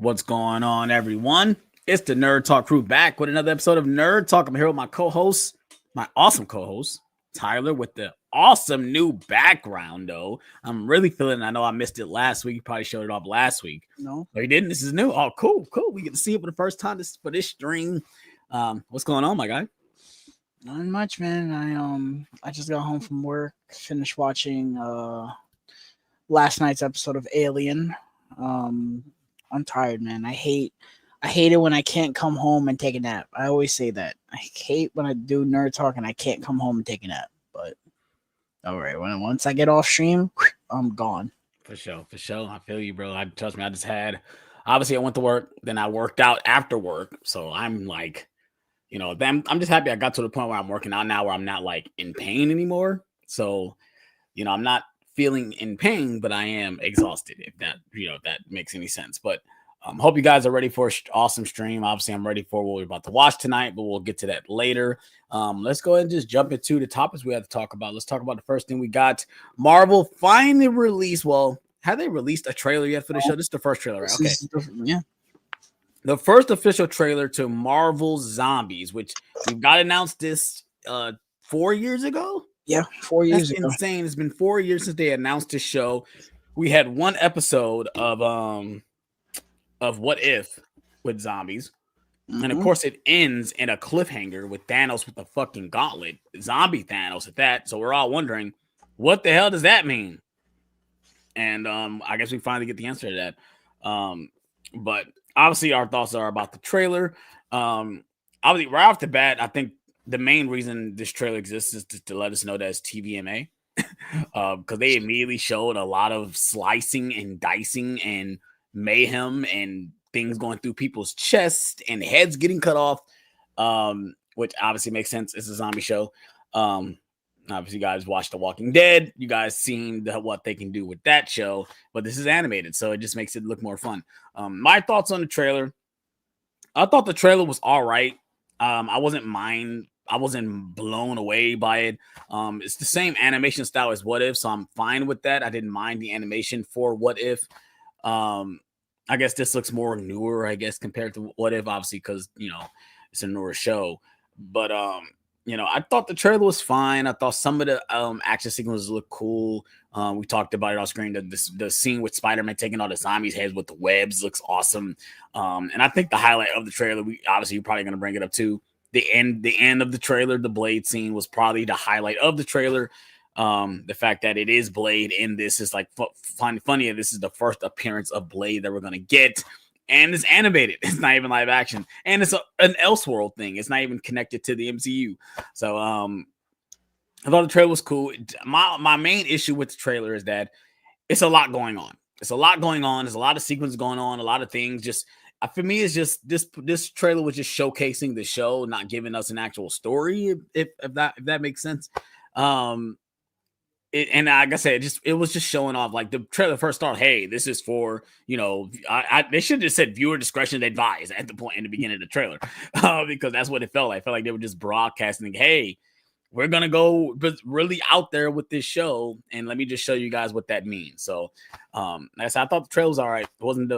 What's going on, everyone? It's the Nerd Talk crew back with another episode of Nerd Talk. I'm here with my co-host, my awesome co-host, Tyler, with the awesome new background, though. I'm really feeling I know I missed it last week. You probably showed it off last week. No, No, you didn't. This is new. Oh, cool. We get to see it for the first time for this stream. What's going on, my guy? not much, man. I just got home from work, finished watching last night's episode of Alien. Um, I'm tired, man. I hate it when I can't come home and take a nap. I always say that. I hate when I do nerd talk and I can't come home and take a nap. But all right, once I get off stream, I'm gone. For sure. I feel you, bro. Trust me. Obviously, I went to work, then I worked out after work, so I'm like. Then I'm just happy I got to the point where I'm working out now where I'm not like in pain anymore. So, I'm not feeling in pain, but I am exhausted, if that makes any sense. But hope you guys are ready for an awesome stream. Obviously, I'm ready for what we're about to watch tonight, but we'll get to that later. Let's go ahead and just jump into the topics we have to talk about. Let's talk about the first thing we got. Marvel finally released. Well, have they released a trailer yet for the show? This is the first trailer, right? Okay. Yeah. The first official trailer to Marvel Zombies, which we've got announced this 4 years ago. Yeah, 4 years That's ago. insane. It's been 4 years since they announced this show. We had one episode of What If with zombies. Mm-hmm. And of course it ends in a cliffhanger with Thanos with the fucking gauntlet. Zombie Thanos at that. So we're all wondering, what the hell does that mean? And I guess we finally get the answer to that. But obviously, our thoughts are about the trailer. Obviously, right off the bat, I think the main reason this trailer exists is to let us know that it's TVMA. Because they immediately showed a lot of slicing and dicing and mayhem and things going through people's chests and heads getting cut off, which obviously makes sense. It's a zombie show. Obviously, you guys watched The Walking Dead. You guys seen what they can do with that show, but this is animated, so it just makes it look more fun. My thoughts on the trailer. I thought the trailer was all right. I wasn't blown away by it. It's the same animation style as What If, so I'm fine with that. I didn't mind the animation for What If. I guess this looks more newer, I guess, compared to What If, obviously, because it's a newer show. But I thought the trailer was fine. I thought some of the action sequences looked cool. We talked about it on screen. The scene with Spider-Man taking all the zombies' heads with the webs looks awesome. And I think the highlight of the trailer, you're probably going to bring it up too. The end of the trailer, the Blade scene was probably the highlight of the trailer. The fact that it is Blade in this is like funny. This is the first appearance of Blade that we're going to get. And it's animated. It's not even live action. And it's an Elseworld thing. It's not even connected to the MCU. So I thought the trailer was cool. My main issue with the trailer is that it's a lot going on. There's a lot of sequences going on. A lot of things. Just for me, it's just this trailer was just showcasing the show, not giving us an actual story. If that makes sense. And like I said, it was just showing off. Like the trailer first started, hey, this is for they should have just said viewer discretion advised at the point in the beginning of the trailer, because that's what it felt like. I felt like they were just broadcasting, hey, we're gonna go really out there with this show, and let me just show you guys what that means. So, like I said, I thought the trailer was all right. It wasn't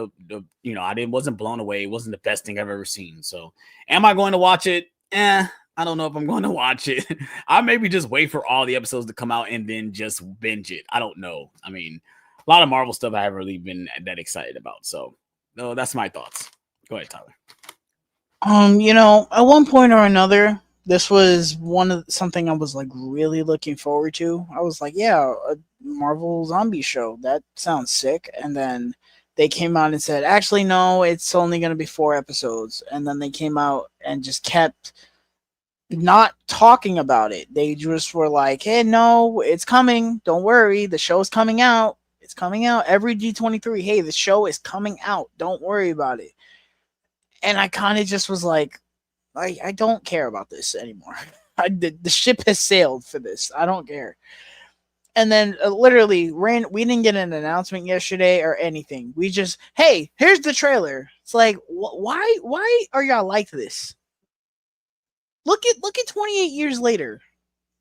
wasn't blown away. It wasn't the best thing I've ever seen. So, am I going to watch it? I don't know if I'm going to watch it. I maybe just wait for all the episodes to come out and then just binge it. I don't know. I mean, a lot of Marvel stuff I haven't really been that excited about. So, no, that's my thoughts. Go ahead, Tyler. At one point or another, this was something I was like really looking forward to. I was like, yeah, a Marvel zombie show. That sounds sick. And then they came out and said, actually, no, it's only going to be 4 episodes. And then they came out and just kept not talking about it. They just were like, hey, no, it's coming. Don't worry. The show's coming out. It's coming out every D23. Hey, the show is coming out. Don't worry about it. And I kind of just was like, I don't care about this anymore. The ship has sailed for this. I don't care. And then literally, we didn't get an announcement yesterday or anything. We just, hey, here's the trailer. It's like, why are y'all like this? Look at 28 years later.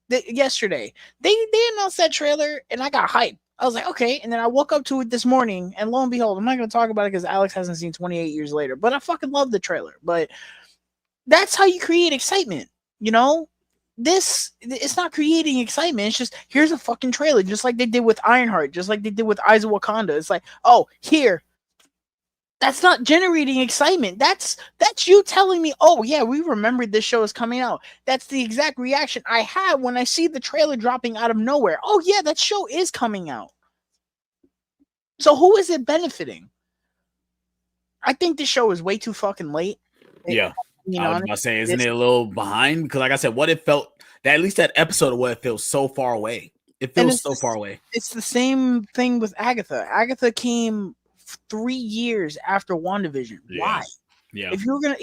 Yesterday, they announced that trailer, and I got hyped. I was like, okay. And then I woke up to it this morning, and lo and behold, I'm not going to talk about it because Alex hasn't seen 28 years later. But I fucking love the trailer. But that's how you create excitement, you know? It's not creating excitement. It's just here's a fucking trailer, just like they did with Ironheart, just like they did with Eyes of Wakanda. It's like, oh, here. That's not generating excitement. That's you telling me, oh yeah, we remembered this show is coming out. That's the exact reaction I have when I see the trailer dropping out of nowhere. Oh yeah, that show is coming out. So who is it benefiting? I think this show is way too fucking late. Yeah. You I know, was about to say, isn't it a little behind? Because like I said, what it felt that at least that episode of what it feels so far away. It feels so far away. It's the same thing with Agatha. Agatha came 3 years after WandaVision. Yeah. Why? Yeah. If you were gonna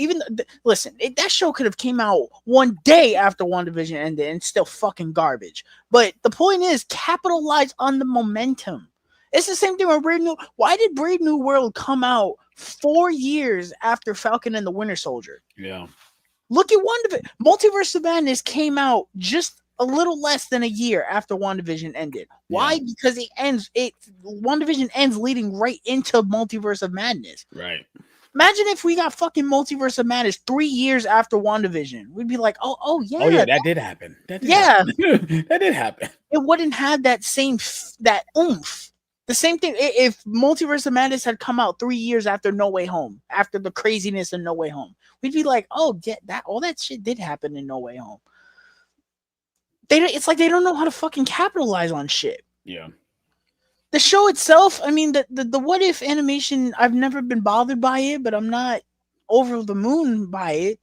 listen, that show could have came out one day after WandaVision ended and still fucking garbage. But the point is, capitalize on the momentum. It's the same thing with Brave New. Why did Brave New World come out 4 years after Falcon and the Winter Soldier? Yeah. Look at WandaVision. Multiverse of Madness came out just a little less than a year after WandaVision ended. Why? Yeah. Because WandaVision ends leading right into Multiverse of Madness. Right. Imagine if we got fucking Multiverse of Madness 3 years after WandaVision. We'd be like, oh yeah. Oh yeah, that did happen. That did happen. It wouldn't have that same that oomph. The same thing if Multiverse of Madness had come out 3 years after No Way Home, after the craziness of No Way Home. We'd be like, oh, yeah, all that shit did happen in No Way Home. It's like they don't know how to fucking capitalize on shit. Yeah. The show itself, I mean, the what if animation, I've never been bothered by it, but I'm not over the moon by it.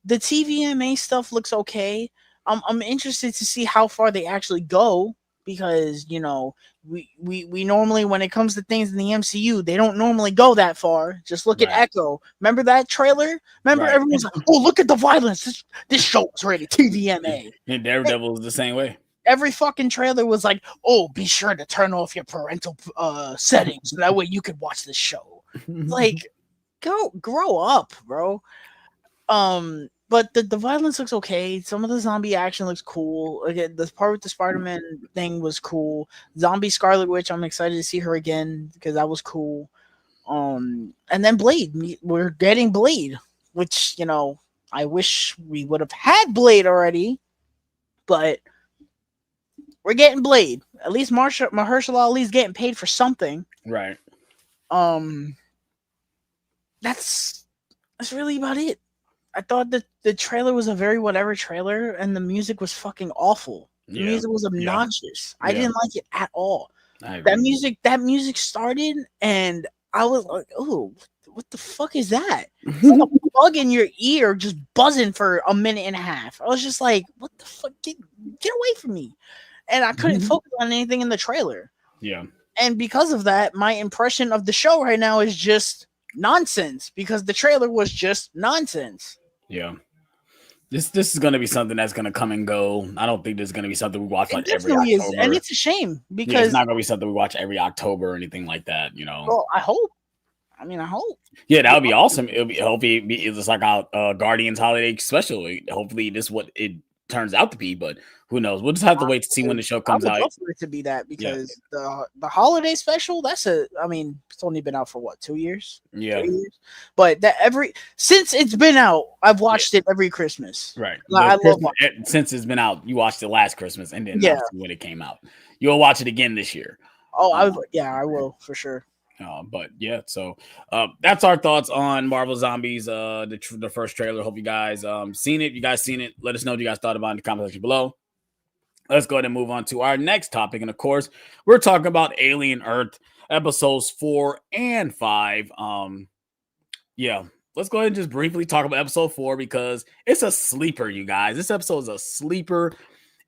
The TVMA stuff looks okay. I'm interested to see how far they actually go because, you know, we normally, when it comes to things in the MCU, they don't normally go that far. Just look at Echo. Remember that trailer? Remember everyone's like, oh, look at the violence. This show was rated TVMA. And Daredevil was the same way. Every fucking trailer was like, oh, be sure to turn off your parental settings so that way you could watch the show. Like, grow up, bro. But the violence looks okay. Some of the zombie action looks cool. Again, the part with the Spider-Man thing was cool. Zombie Scarlet Witch, I'm excited to see her again because that was cool. And then Blade, we're getting Blade, which, you know, I wish we would have had Blade already, but we're getting Blade. At least Mahershala Ali's getting paid for something. Right. That's really about it. I thought that the trailer was a very whatever trailer, and the music was fucking awful. The music was obnoxious. I didn't like it at all. That music started, and I was like, "Oh, what the fuck is that?" It's like a bug in your ear just buzzing for a minute and a half. I was just like, "What the fuck? Get away from me!" And I couldn't focus on anything in the trailer. Yeah. And because of that, my impression of the show right now is just nonsense because the trailer was just nonsense. Yeah. This is going to be something that's going to come and go. I don't think this is going to be something we watch like every October. Is, and it's a shame because it's not going to be something we watch every October or anything like that, you know. Well, I hope. I mean, I hope. Yeah, that would be awesome. Hopefully it's like our Guardians holiday special. Hopefully this is what it turns out to be, but who knows? We'll just have to wait to see when the show comes out. I would love for it to be that because the holiday special, I mean, it's only been out for what, 2 years? Yeah. 3 years? But since it's been out, I've watched it every Christmas. Right. I love watching it. Since it's been out, you watched it last Christmas and then when it came out. You'll watch it again this year. Oh, I will for sure. But yeah, so that's our thoughts on Marvel Zombies, the first trailer. Hope you guys seen it. You guys seen it? Let us know what you guys thought about it in the comment section below. Let's go ahead and move on to our next topic. And of course, we're talking about Alien Earth episodes 4 and 5. Let's go ahead and just briefly talk about episode 4 because it's a sleeper, you guys. This episode is a sleeper,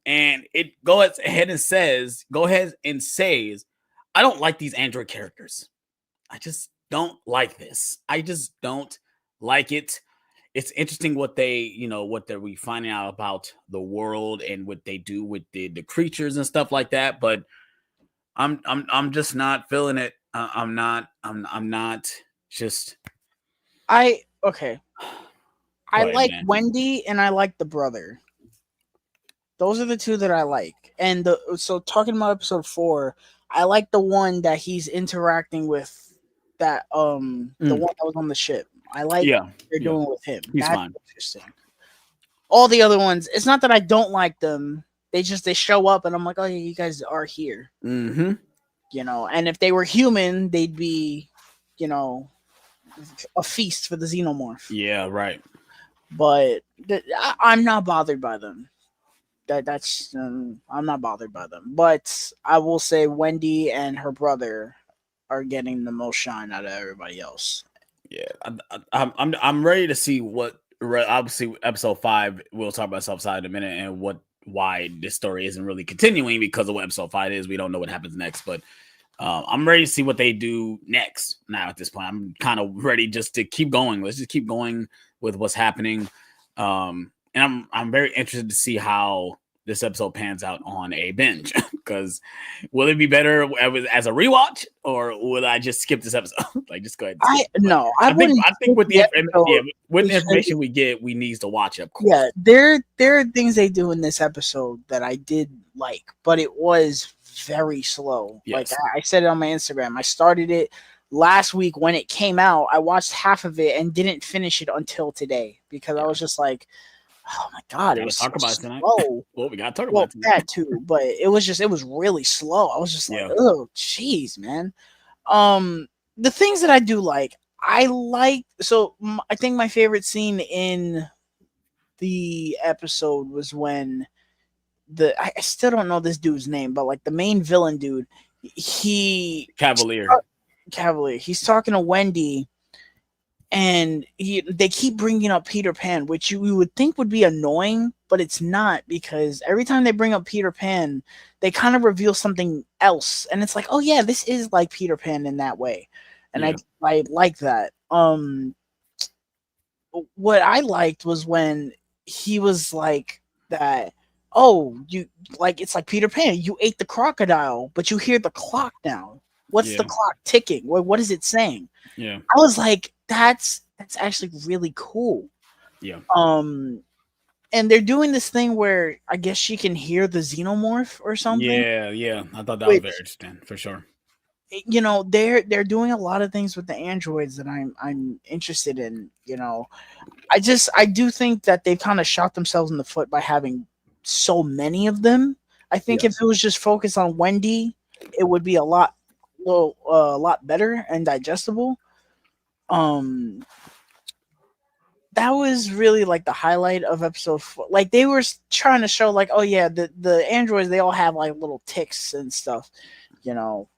and it goes ahead and says, I don't like these android characters. I just don't like this. I just don't like it. It's interesting what we finding out about the world and what they do with the creatures and stuff like that. But I'm just not feeling it. I'm not just. I ahead, like man. Wendy and I like the brother. Those are the two that I like. And so talking about episode 4, I like the one that he's interacting with, that the one that was on the ship. I like what they're doing with him. He's That's fine. interesting. All the other ones, it's not that I don't like them. They show up and I'm like, oh yeah, you guys are here. Mm-hmm. You know, and if they were human, they'd be, you know, a feast for the xenomorph. Yeah, right. But I'm not bothered by them. I'm not bothered by them. But I will say Wendy and her brother are getting the most shine out of everybody else. Yeah, I'm ready to see what. Obviously, episode 5. We'll talk about episode 5 in a minute and why this story isn't really continuing because of what episode 5 is. We don't know what happens next, but I'm ready to see what they do next. Now at this point, I'm kind of ready just to keep going. Let's just keep going with what's happening, and I'm very interested to see how this episode pans out on a binge. Because will it be better as a rewatch, or will I just skip this episode? Like, just go ahead. I think with the information we get, we need to watch it. Of course. Yeah, there are things they do in this episode that I did like, but it was very slow. Yes. Like I said it on my Instagram. I started it last week when it came out. I watched half of it and didn't finish it until today because I was just like, oh my god, it was talk so about it tonight. Slow. Well, we gotta talk about it tonight. That too, but it was really slow. I was just like, oh jeez, man. The things that I do like, I think my favorite scene in the episode was when I still don't know this dude's name, but like the main villain dude, Cavalier, he's talking to Wendy. And they keep bringing up Peter Pan, which you would think would be annoying, but it's not, because every time they bring up Peter Pan, they kind of reveal something else, and it's like, oh yeah, this is like Peter Pan in that way, and I like that. What I liked was when he was like that. Oh, you like it's like Peter Pan. You ate the crocodile, but you hear the clock now. What's the clock ticking? What is it saying? Yeah, I was like, that's actually really cool. Yeah. And they're doing this thing where I guess she can hear the xenomorph or something. Yeah. I thought that was very interesting for sure. You know, they're doing a lot of things with the androids that I'm interested in. You know, I do think that they've kind of shot themselves in the foot by having so many of them. I think if it was just focused on Wendy, it would be a lot better and digestible. That was really like the highlight of episode 4. Like they were trying to show like, oh yeah, the androids, they all have like little ticks and stuff. You know,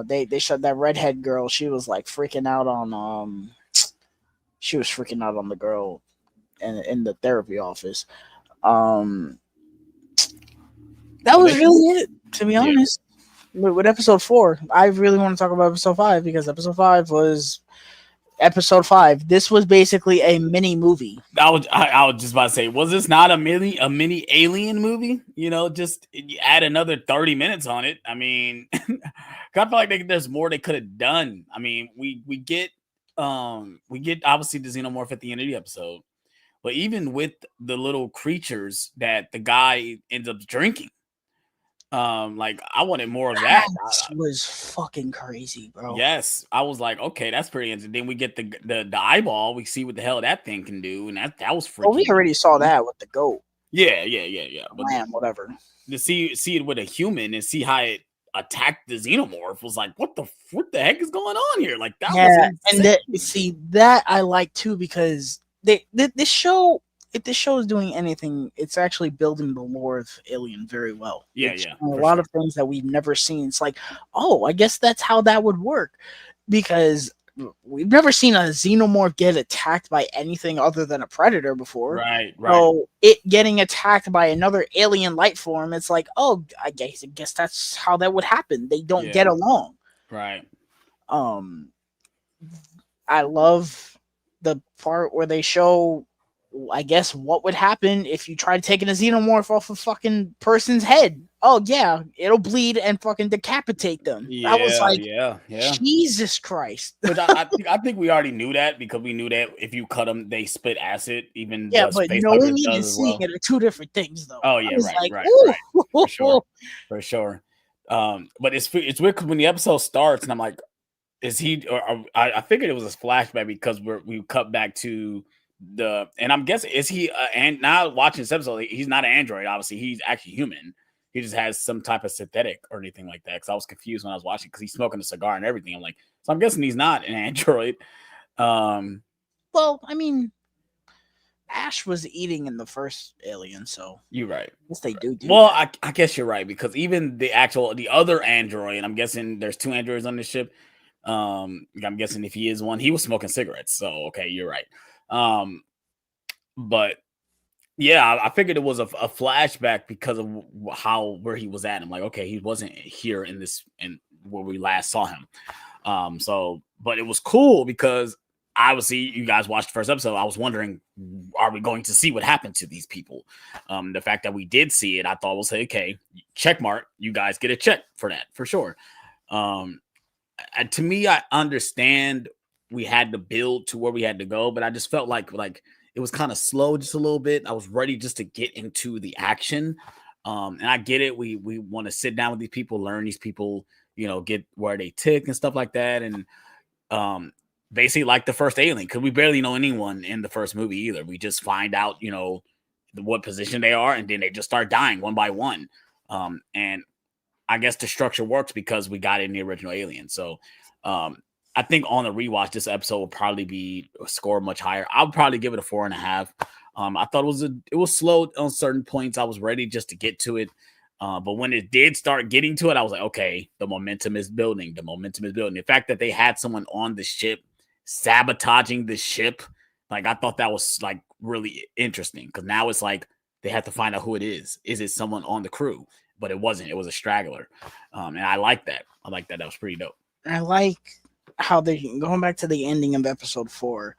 they showed that redhead girl. She was like freaking out on the girl in the therapy office. That was really it, to be honest. With episode 4, I really want to talk about episode 5 because episode 5 was episode 5. This was basically a mini movie. I was just about to say, was this not a mini alien movie? You know, just add another 30 minutes on it. I mean, I feel like there's more they could have done. I mean, we get obviously the xenomorph at the end of the episode, but even with the little creatures that the guy ends up drinking. Like I wanted more of that. Was fucking crazy, bro. Yes, I was like, okay, that's pretty interesting. Then we get the eyeball. We see what the hell that thing can do, and that was freaking. Well, we already saw that with the goat. Yeah. But whatever. To see it with a human and see how it attacked the xenomorph was like, what the heck is going on here? Like that was insane. And that I like too, because this show. If this show is doing anything, it's actually building the lore of Alien very well. Yeah. A lot of things that we've never seen. It's like, oh, I guess that's how that would work, because we've never seen a xenomorph get attacked by anything other than a predator before. Right. So it getting attacked by another alien life form, it's like, oh, I guess that's how that would happen. They don't get along. Right. I love the part where they show, I guess, what would happen if you try taking a xenomorph off a fucking person's head. Oh yeah, it'll bleed and fucking decapitate them. Yeah, I was like, yeah. Jesus Christ. But I think we already knew that, because we knew that if you cut them, they spit acid. Even but knowing it and seeing it are two different things, though. Oh yeah, right. For sure. But it's weird because when the episode starts, and I'm like, is he? Or I figured it was a flashback because we cut back to and I'm guessing is he? And now watching this episode, he's not an android. Obviously, he's actually human. He just has some type of synthetic or anything like that. Because I was confused when I was watching because he's smoking a cigar and everything. I'm like, so I'm guessing he's not an android. Well, I mean, Ash was eating in the first Alien, so you're right. I guess they do. Well, I guess you're right because even the other android, I'm guessing there's 2 androids on the ship. I'm guessing if he is one, he was smoking cigarettes. So okay, you're right. But yeah, I figured it was a flashback because of where he was at. I'm like, okay, he wasn't here in where we last saw him. But it was cool because obviously you guys watched the first episode. I was wondering, are we going to see what happened to these people? The fact that we did see it, I thought was okay, check mark. You guys get a check for that for sure. To me, I understand we had to build to where we had to go, but I just felt like it was kind of slow just a little bit. I was ready just to get into the action. And I get it. We want to sit down with these people, learn these people, get where they tick and stuff like that. And basically like the first Alien, because we barely know anyone in the first movie either. We just find out, what position they are, and then they just start dying one by one. And I guess the structure works because we got it in the original Alien. So I think on the rewatch, this episode will probably be score much higher. I'll probably give it a 4.5. I thought it was slow on certain points. I was ready just to get to it. But when it did start getting to it, I was like, okay, the momentum is building. The fact that they had someone on the ship sabotaging the ship, like I thought that was like really interesting because now it's like they have to find out who it is. Is it someone on the crew? But it wasn't. It was a straggler. And I like that. That was pretty dope. I like how they going back to the ending of episode 4.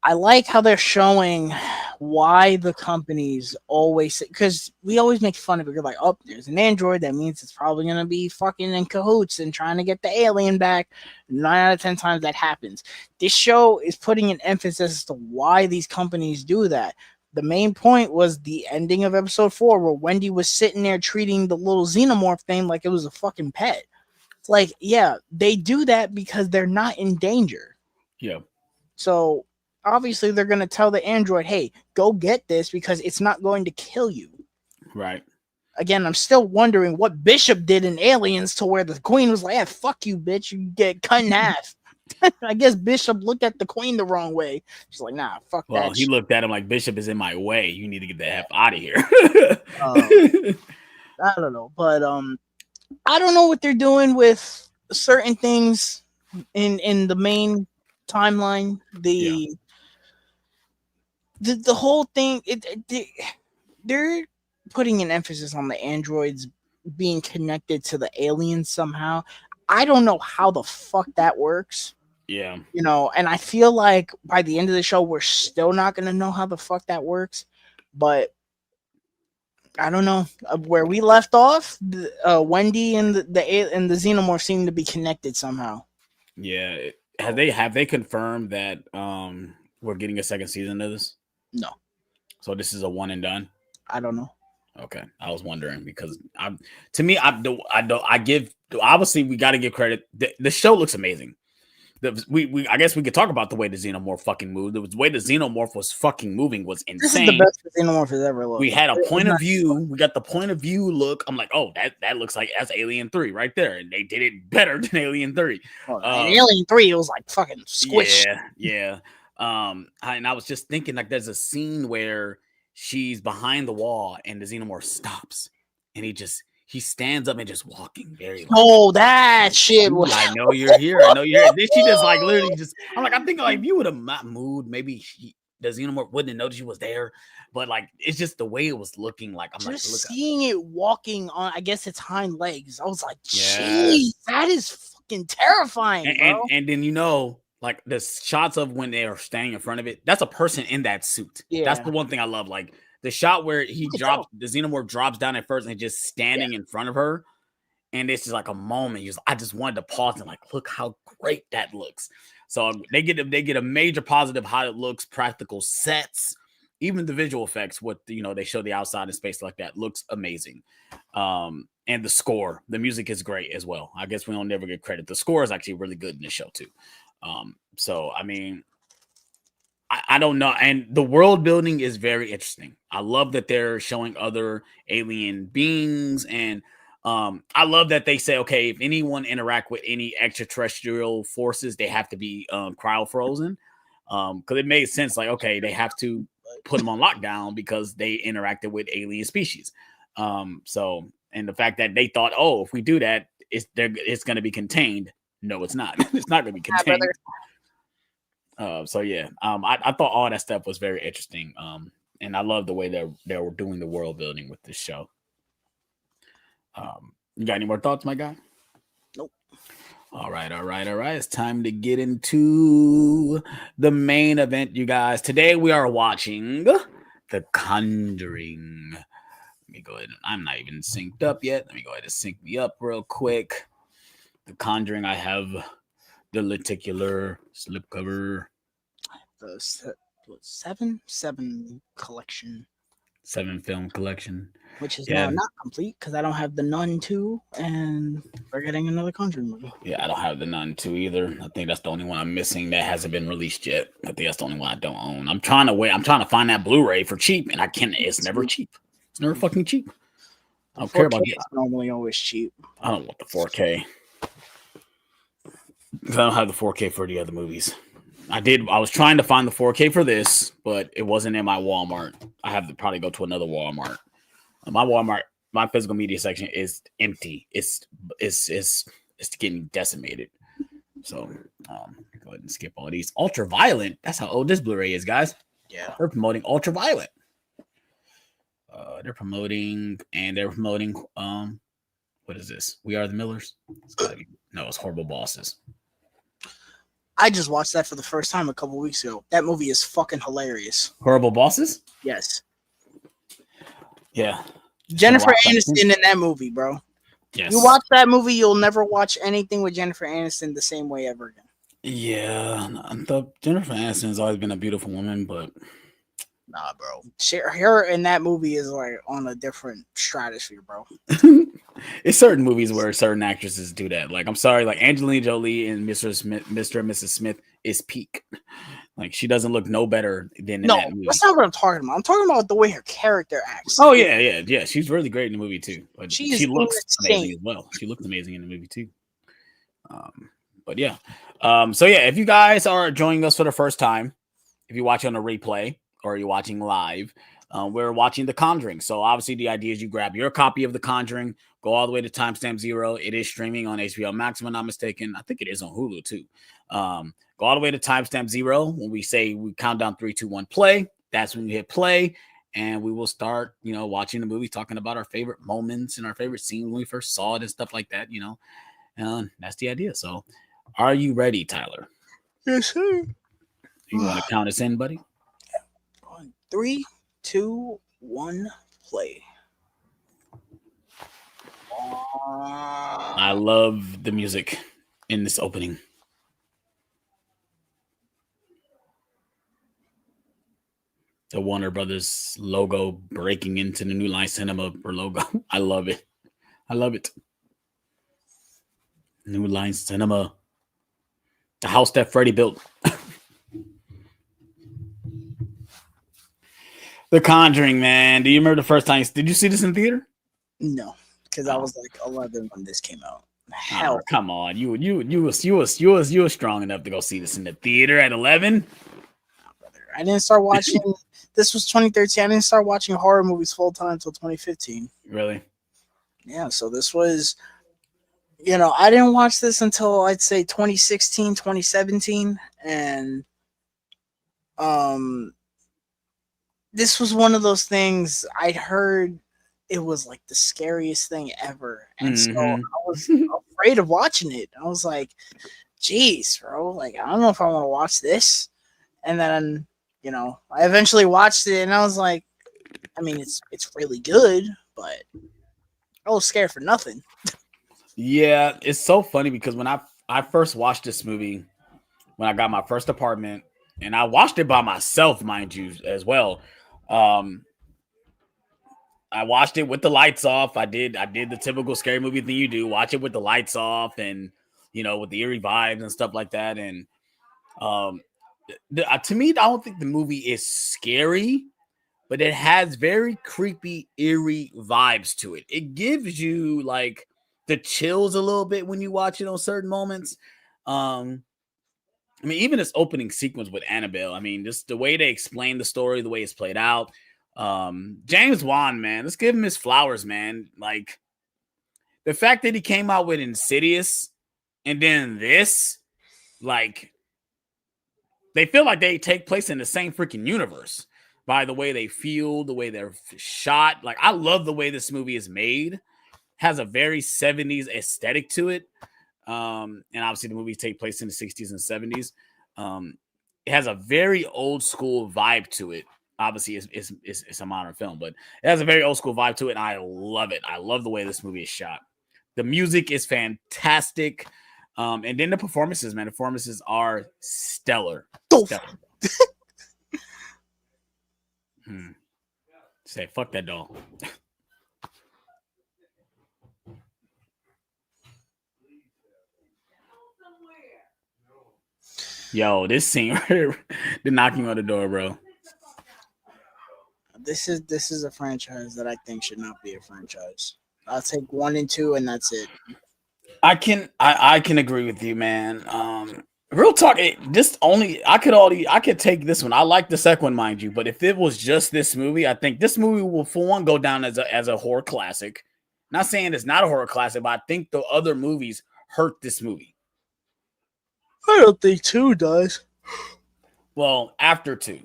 I like how they're showing why the companies always, because we always make fun of it. You're like, oh, there's an android. That means it's probably going to be fucking in cahoots and trying to get the alien back. 9 out of 10 times that happens. This show is putting an emphasis as to why these companies do that. The main point was the ending of episode 4 where Wendy was sitting there treating the little xenomorph thing like it was a fucking pet. It's like, yeah, they do that because they're not in danger. Yeah. So obviously they're going to tell the android, hey, go get this because it's not going to kill you. Right. Again, I'm still wondering what Bishop did in Aliens to where the queen was like, fuck you, bitch. You get cut in half. I guess Bishop looked at the queen the wrong way. She's like, nah, fuck that. Well, he looked at him like, Bishop is in my way. You need to get the F out of here. I don't know. But I don't know what they're doing with certain things in the main timeline. The whole thing, they're putting an emphasis on the androids being connected to the aliens somehow. I don't know how the fuck that works. Yeah. And I feel like by the end of the show, we're still not going to know how the fuck that works. But I don't know. Where we left off, Wendy and the xenomorph seem to be connected somehow. Yeah. Have they confirmed that we're getting a second season of this? No. So this is a one and done? I don't know. Okay, I was wondering because I give, obviously we got to give credit. The show looks amazing. I guess we could talk about the way the xenomorph fucking moved. The way the xenomorph was fucking moving was insane. This is the best the xenomorph has ever looked. We had a point of view. We got the point of view look. I'm like, oh, that looks like that's Alien 3 right there, and they did it better than Alien 3. Alien 3, it was like fucking squished. Yeah. And I was just thinking, like, there's a scene where she's behind the wall and the xenomorph stops, and he stands up and just walking very. That shit was. I know you're here. Then she just like literally just. I'm like, I'm thinking like if you would have not moved, maybe the xenomorph wouldn't have noticed she was there. But like, it's just the way it was then seeing it walking on, I guess its hind legs. I was like, geez, that is fucking terrifying, bro. And then like the shots of when they are standing in front of it, that's a person in that suit. Yeah. That's the one thing I love. Like the shot where the xenomorph drops down at first and just standing in front of her. And this is like a moment. I just wanted to pause and like, look how great that looks. So they get a major positive how it looks, practical sets, even the visual effects. What they show the outside in space like that looks amazing. and the score. The music is great as well. I guess we don't never get credit. The score is actually really good in the show too. So I mean, I don't know. And the world building is very interesting. I love that they're showing other alien beings. And I love that they say, okay, if anyone interact with any extraterrestrial forces, they have to be cryo frozen. Because it made sense. Like, okay, they have to put them on lockdown because they interacted with alien species. So, and the fact that they thought, oh, if we do that, it's going to be contained. No, it's not. It's not going to be contained. So yeah, I thought all that stuff was very interesting. And I love the way they were doing the world building with this show. You got any more thoughts, my guy? Nope. All right. It's time to get into the main event, you guys. Today we are watching The Conjuring. Let me go ahead. I'm not even synced up yet. Let me go ahead and sync me up real quick. The Conjuring. I have the lenticular slipcover. The seven collection. 7 film collection. Which is now not complete because I don't have The Nun 2 and we're getting another Conjuring movie. Yeah, I don't have The Nun 2 either. I think that's the only one I'm missing that hasn't been released yet. I think that's the only one I don't own. I'm trying to find that Blu-ray for cheap and I can't. It's never cheap. It's never fucking cheap. I don't care about it. It's normally always cheap. I don't want the 4K. Because I don't have the 4K for the other movies. I was trying to find the 4K for this, but it wasn't in my Walmart. I have to probably go to another Walmart. My Walmart, my physical media section is empty. It's getting decimated. So go ahead and skip all these. Ultraviolet. That's how old this Blu-ray is, guys. Yeah. They're promoting Ultraviolet. They're promoting what is this? We Are the Millers? It's Horrible Bosses. I just watched that for the first time a couple weeks ago. That movie is fucking hilarious. Horrible Bosses? Yes. Yeah. Jennifer Aniston in that movie, bro. Yes. You watch that movie, you'll never watch anything with Jennifer Aniston the same way ever again. Yeah. Jennifer Aniston has always been a beautiful woman, but nah, bro. Her in that movie is like on a different stratosphere, bro. It's certain movies where certain actresses do that. Like, I'm sorry, like Angelina Jolie and Mr. and Mrs. Smith is peak. Like, she doesn't look no better than in that movie. That's not what I'm talking about. I'm talking about the way her character acts. Oh yeah. She's really great in the movie too. But she looks amazing as well. She looked amazing in the movie too. But yeah. So yeah, if you guys are joining us for the first time, if you're watching on a replay or you're watching live, we're watching The Conjuring. So obviously the idea is you grab your copy of The Conjuring, go all the way to timestamp 0. It is streaming on HBO Max, if I'm not mistaken. I think it is on Hulu too. Go all the way to timestamp 0. When we say we count down 3, 2, 1, play, that's when you hit play. And we will start, watching the movie, talking about our favorite moments and our favorite scenes when we first saw it and stuff like that, And that's the idea. So are you ready, Tyler? Yes, sir. You want to count us in, buddy? 3, 2, 1, play. I love the music in this opening. The Warner Brothers logo breaking into the New Line Cinema logo. I love it. New Line Cinema. The house that Freddie built. The Conjuring, man. Do you remember the first time? Did you see this in theater? No, because I was like 11 when this came out. Hell, come on. You were strong enough to go see this in the theater at 11. I didn't start watching. This was 2013. I didn't start watching horror movies full time until 2015. Really? Yeah. So this was, I didn't watch this until I'd say 2016, 2017, and this was one of those things I'd heard. It was like the scariest thing ever, and so I was afraid of watching it. I was like, "Geez, bro! Like, I don't know if I want to watch this." And then, I eventually watched it, and I was like, "I mean, it's really good, but I was scared for nothing." Yeah, it's so funny because when I first watched this movie, when I got my first apartment, and I watched it by myself, mind you, as well. I watched it with the lights off. I did the typical scary movie thing you do. Watch it with the lights off and with the eerie vibes and stuff like that. And um to me, I don't think the movie is scary, but it has very creepy, eerie vibes to it. It gives you like the chills a little bit when you watch it on certain moments. I mean, even this opening sequence with Annabelle, I mean, just the way they explain the story, the way it's played out. James Wan, man, let's give him his flowers, man. Like the fact that he came out with Insidious and then this, like, they feel like they take place in the same freaking universe by the way they feel, the way they're shot. Like, I love the way this movie is made. Has a very 70s aesthetic to it. And obviously the movies take place in the 60s and 70s. It has a very old school vibe to it. Obviously, it's a modern film, but it has a very old school vibe to it, and I love it. I love the way this movie is shot. The music is fantastic. And then the performances, man. The performances are stellar. Stellar. Say, fuck that doll. Yo, this scene, the knocking on the door, bro. This is a franchise that I think should not be a franchise. I'll take 1 and 2, and that's it. I can agree with you, man. Real talk, I could take this one. I like the second one, mind you, but if it was just this movie, I think this movie will for one go down as a horror classic. Not saying it's not a horror classic, but I think the other movies hurt this movie. I don't think 2 does. Well, after 2.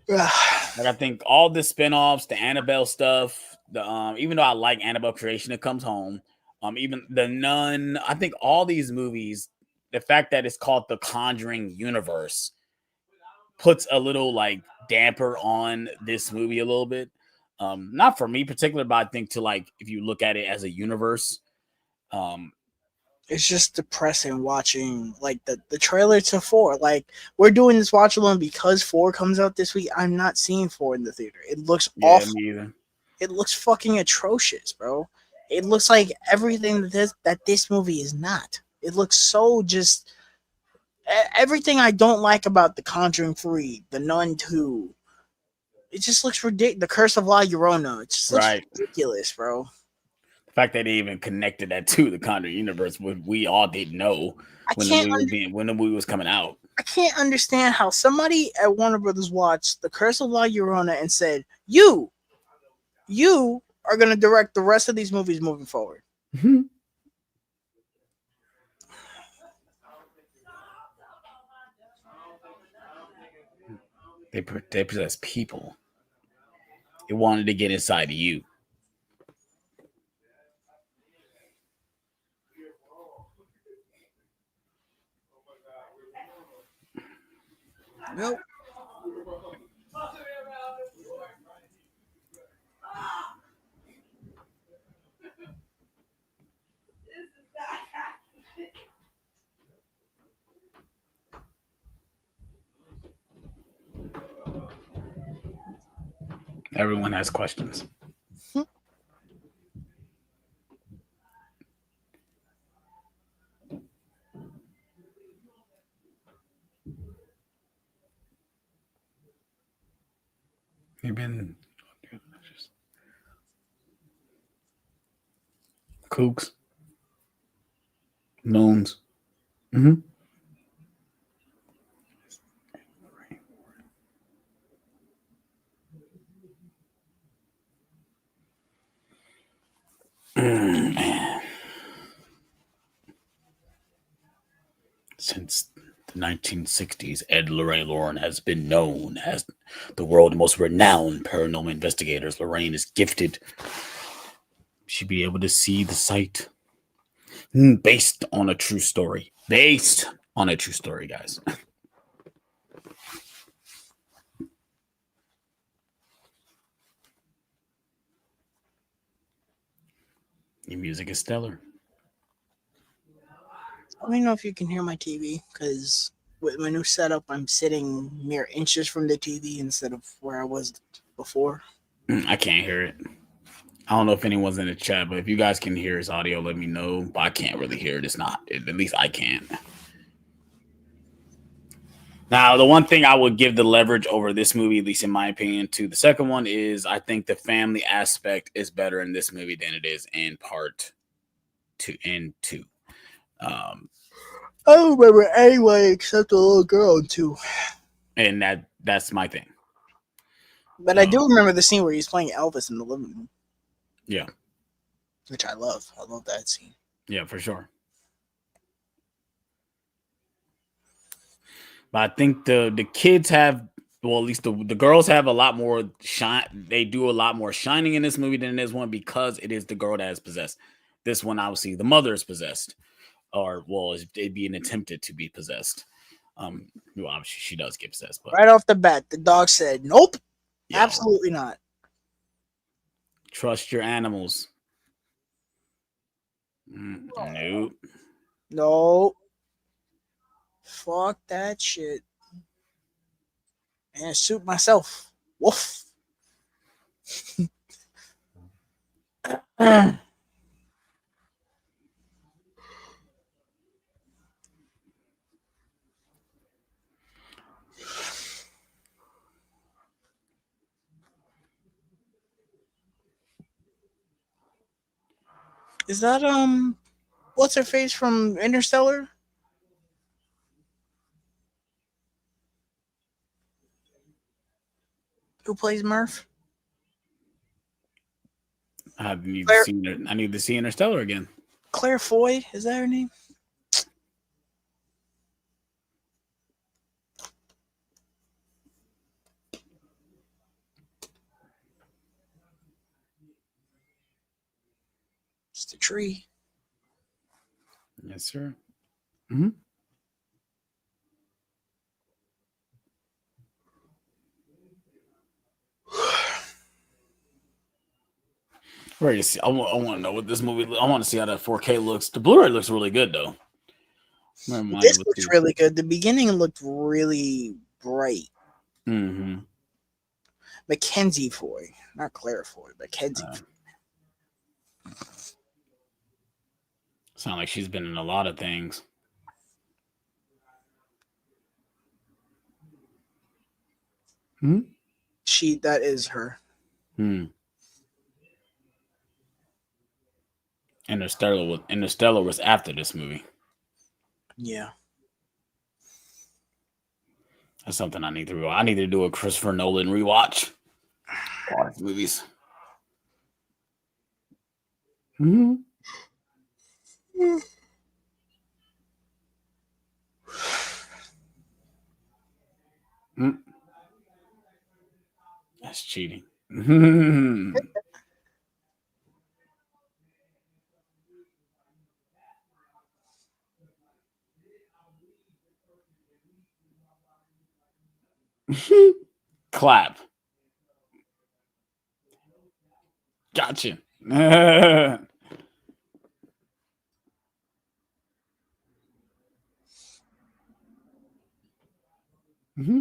Like I think all the spinoffs, the Annabelle stuff, the even though I like Annabelle Creation, it comes home. Even the Nun, I think all these movies, the fact that it's called the Conjuring universe puts a little like damper on this movie a little bit. Not for me particular, but I think to like if you look at it as a universe, it's just depressing watching like the trailer to 4. Like we're doing this watch alone because 4 comes out this week. I'm not seeing 4 in the theater. It looks awful. Me either. It looks fucking atrocious, bro. It looks like everything that this movie is not. It looks so just everything I don't like about The Conjuring 3, The Nun 2. It just looks ridiculous. The Curse of La Llorona. It just looks ridiculous, bro. The fact that they even connected that to the Conjuring universe, we all didn't know when the movie was coming out. I can't understand how somebody at Warner Brothers watched The Curse of La Llorona and said, "You are going to direct the rest of these movies moving forward." Mm-hmm. They possess people. It wanted to get inside of you. Nope. Everyone has questions. You've been kooks, moons. Mm-hmm. Man. Since the 1960s, Ed Lorraine Lauren has been known as the world's most renowned paranormal investigators. Lorraine is gifted. She'd be able to see the site based on a true story. Based on a true story, guys. Your music is stellar. Let me know if you can hear my TV, because with my new setup, I'm sitting mere inches from the TV instead of where I was before. I can't hear it. I don't know if anyone's in the chat, but if you guys can hear his audio, let me know. But I can't really hear it. It's not. At least I can't. Now, the one thing I would give the leverage over this movie, at least in my opinion, to the second one is I think the family aspect is better in this movie than it is in part two. Um, I don't remember anyone except the little girl too. and that's my thing. But I do remember the scene where he's playing Elvis in the living room. Yeah, which I love. I love that scene. Yeah, for sure. But I think the kids have, well, at least the girls have a lot more shine. They do a lot more shining in this movie than in this one because it is the girl that is possessed. This one, obviously, the mother is possessed, or well, it'd be an attempted to be possessed. Well, obviously she does get possessed, but Right off the bat, the dog said, "Nope, yo, absolutely not." Trust your animals. Nope. No, fuck that shit. And shoot myself. Woof. Is that what's her face from Interstellar? Who plays Murph? I need to Claire, see. I need to see Interstellar again. Claire Foy, is that her name? It's the tree. Yes, sir. Mm-hmm. Ready to see. I want to know what this movie. I want to see how that 4K looks. The Blu-ray looks really good though. This looks really good. The beginning looked really bright. Mm-hmm. Mackenzie Foy, not Claire Foy, Mackenzie. Sound like she's been in a lot of things. Hmm. That is her. Interstellar was after this movie. Yeah. That's something I need to rewatch. I need to do a Christopher Nolan rewatch. All his movies. Mm-hmm. Mm. That's cheating. Clap. Gotcha. Mm-hmm.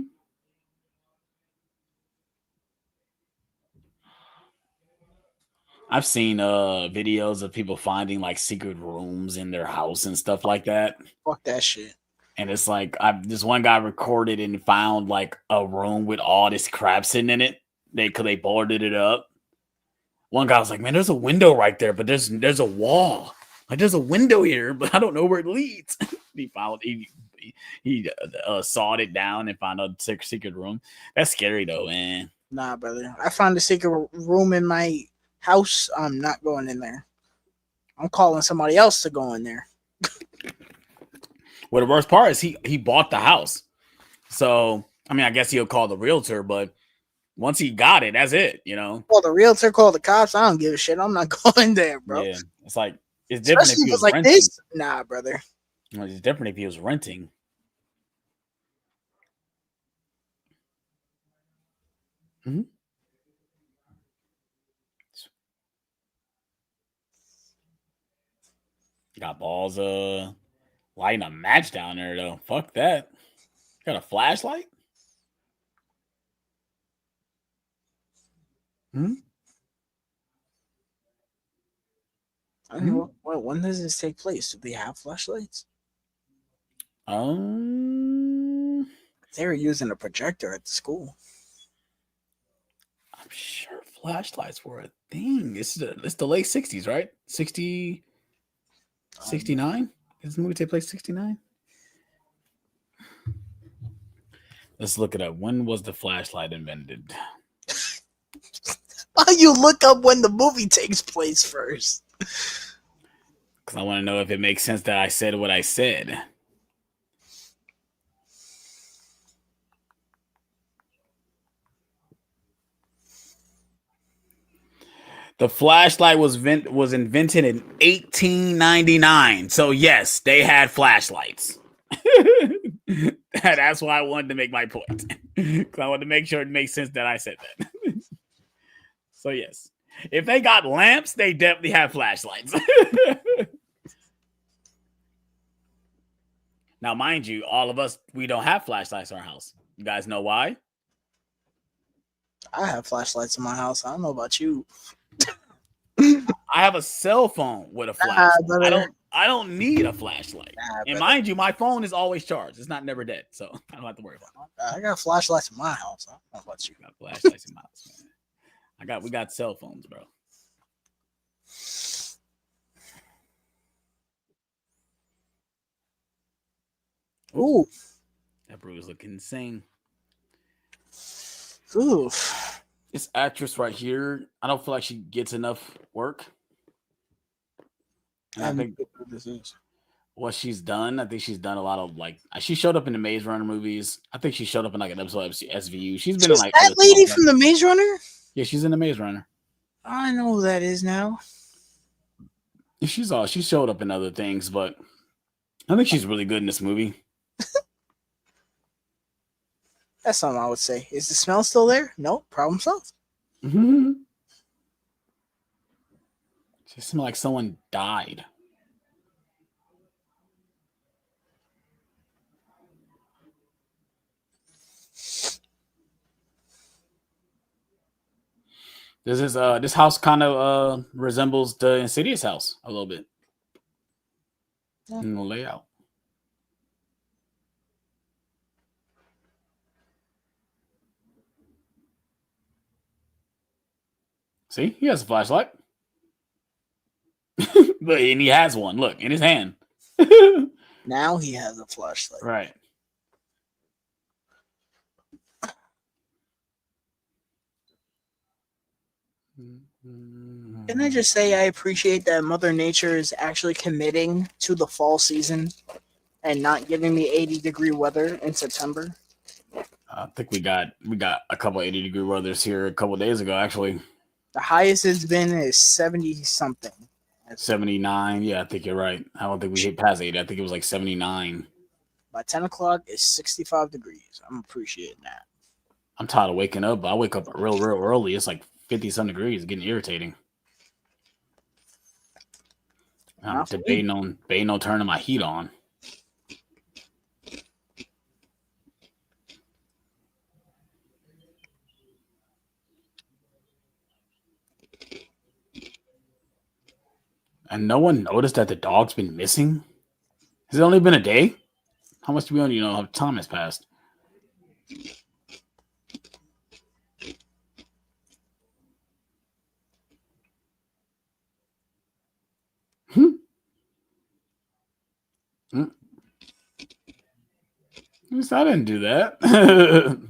I've seen videos of people finding like secret rooms in their house and stuff like that. Fuck that shit. And it's like this one guy recorded and found like a room with all this crap sitting in it. They boarded it up. One guy was like, "Man, there's a window right there, but there's a wall. Like there's a window here, but I don't know where it leads." he sawed it down and found a secret room. That's scary though, man. Nah, brother. I found a secret room in my house. I'm not going in there. I'm calling somebody else to go in there. Well, the worst part is he bought the house. So, I mean, I guess he'll call the realtor, but once he got it, that's it, you know? Call the realtor, call the cops. I don't give a shit. I'm not going there, bro. Yeah. It's like, it's different Especially if he if was it's like renting. this. Nah, brother. It's different if he was renting. Mm-hmm. Got balls lighting a match down there though. Fuck that. Got a flashlight? Hmm? I mean, when does this take place? Do they have flashlights? Um, They were using a projector at the school. I'm sure flashlights were a thing. It's the late 60s, right? 60, 69? Does the movie take place 69? Let's look it up. When was the flashlight invented? Why you look up when the movie takes place first? Because I want to know if it makes sense that I said what I said. The flashlight was invented in 1899. So yes, they had flashlights. That's why I wanted to make my point. Because I wanted to make sure it makes sense that I said that. So yes, if they got lamps, they definitely have flashlights. Now, mind you, all of us, we don't have flashlights in our house. You guys know why? I have flashlights in my house. I don't know about you. I have a cell phone with a flashlight. Nah, I don't need a flashlight. Nah, And mind you, my phone is always charged. It's not never dead, so I don't have to worry about it. I got flashlights in my house. I don't know about you. I got flashlights in my house, man. We got cell phones, bro. Ooh. That brew is looking insane. Ooh. This actress right here, I don't feel like she gets enough work. And I think this is what she's done. I think she's done a lot of she showed up in the Maze Runner movies. I think she showed up in like an episode of SVU. She's been in like that lady from the Maze Runner. Yeah, she's in the Maze Runner. I know who that is now. She showed up in other things, but I think she's really good in this movie. That's something I would say. Is the smell still there? No, problem solved. Mm-hmm. She seemed like someone died. This house kind of resembles the Insidious house a little bit in the layout. See, he has a flashlight. Look, and he has one. Look, in his hand. Now he has a flashlight. Right. Can I just say I appreciate that Mother Nature is actually committing to the fall season and not giving me 80-degree weather in September? I think we got a couple 80-degree weathers here a couple days ago, actually. The highest it's been is 70-something. 79. Yeah, I think you're right. I don't think we hit past 80. I think it was like 79. By 10 o'clock, it's 65 degrees. I'm appreciating that. I'm tired of waking up, but I wake up real early. It's like 50-some degrees. It's getting irritating. I'm debating on turning my heat on. And no one noticed that the dog's been missing? Has it only been a day? How much do we only know how time has passed? At least I didn't do that.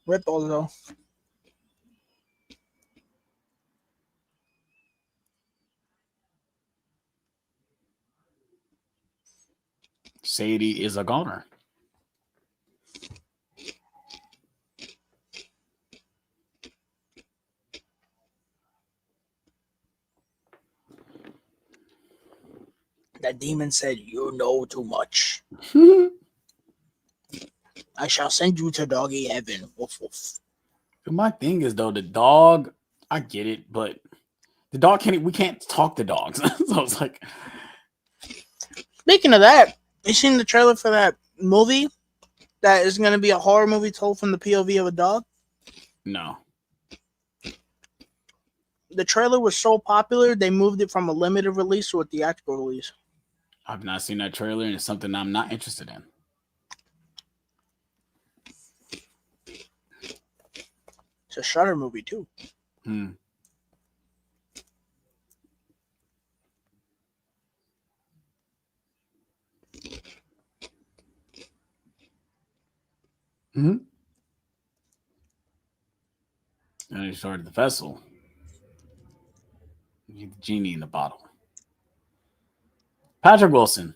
Rip although. Sadie is a goner. That demon said, "You know too much. I shall send you to doggy heaven." Woof, woof. My thing is though, the dog, I get it, but the dog we can't talk to dogs. So it's like, speaking of that, you seen the trailer for that movie that is going to be a horror movie told from the POV of a dog? No. The trailer was so popular, they moved it from a limited release to a theatrical release. I've not seen that trailer, and it's something I'm not interested in. It's a Shudder movie, too. Hmm. Hmm. And they started the vessel. You get the genie in the bottle. Patrick Wilson.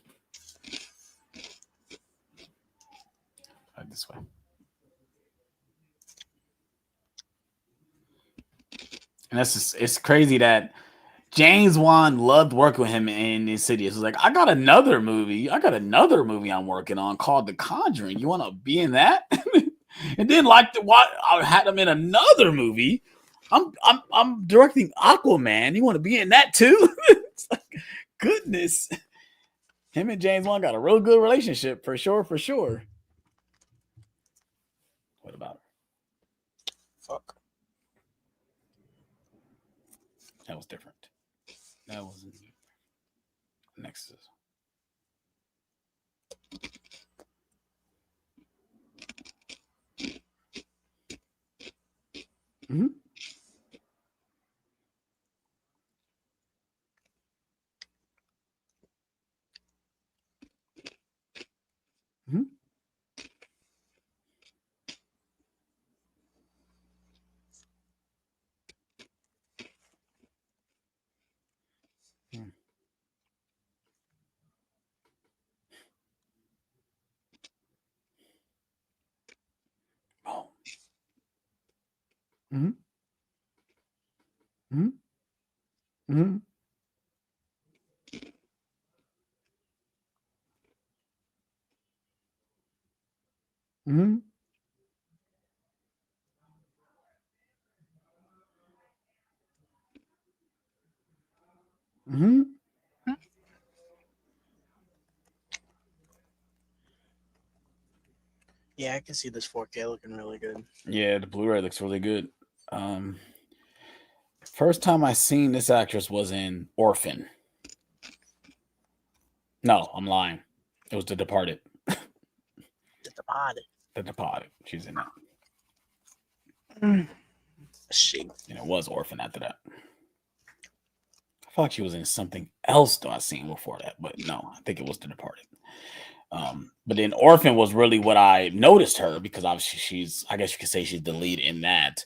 Right this way. And that's just, it's crazy that James Wan loved working with him in Insidious. It was like, I got another movie I'm working on called The Conjuring. You want to be in that? And then like I had him in another movie. I'm directing Aquaman. You want to be in that too? It's like, goodness. Him and James Wan got a real good relationship for sure. What about her? Fuck. That was different. That was next. Mm-hmm. Mm-hmm. Mm. Oh. Mm-hmm. Mm-hmm. Mm-hmm. Mm-hmm. Mm-hmm. Yeah, I can see this 4K looking really good. Yeah, the Blu-ray looks really good. Um, First time I seen this actress was in Orphan. No, I'm lying. It was The Departed. The Departed. The Departed. She's in that. Let's see. And it was Orphan after that. I thought she was in something else that I seen before that, but no, I think it was The Departed. But then Orphan was really what I noticed her because obviously she's, I guess you could say she's the lead in that.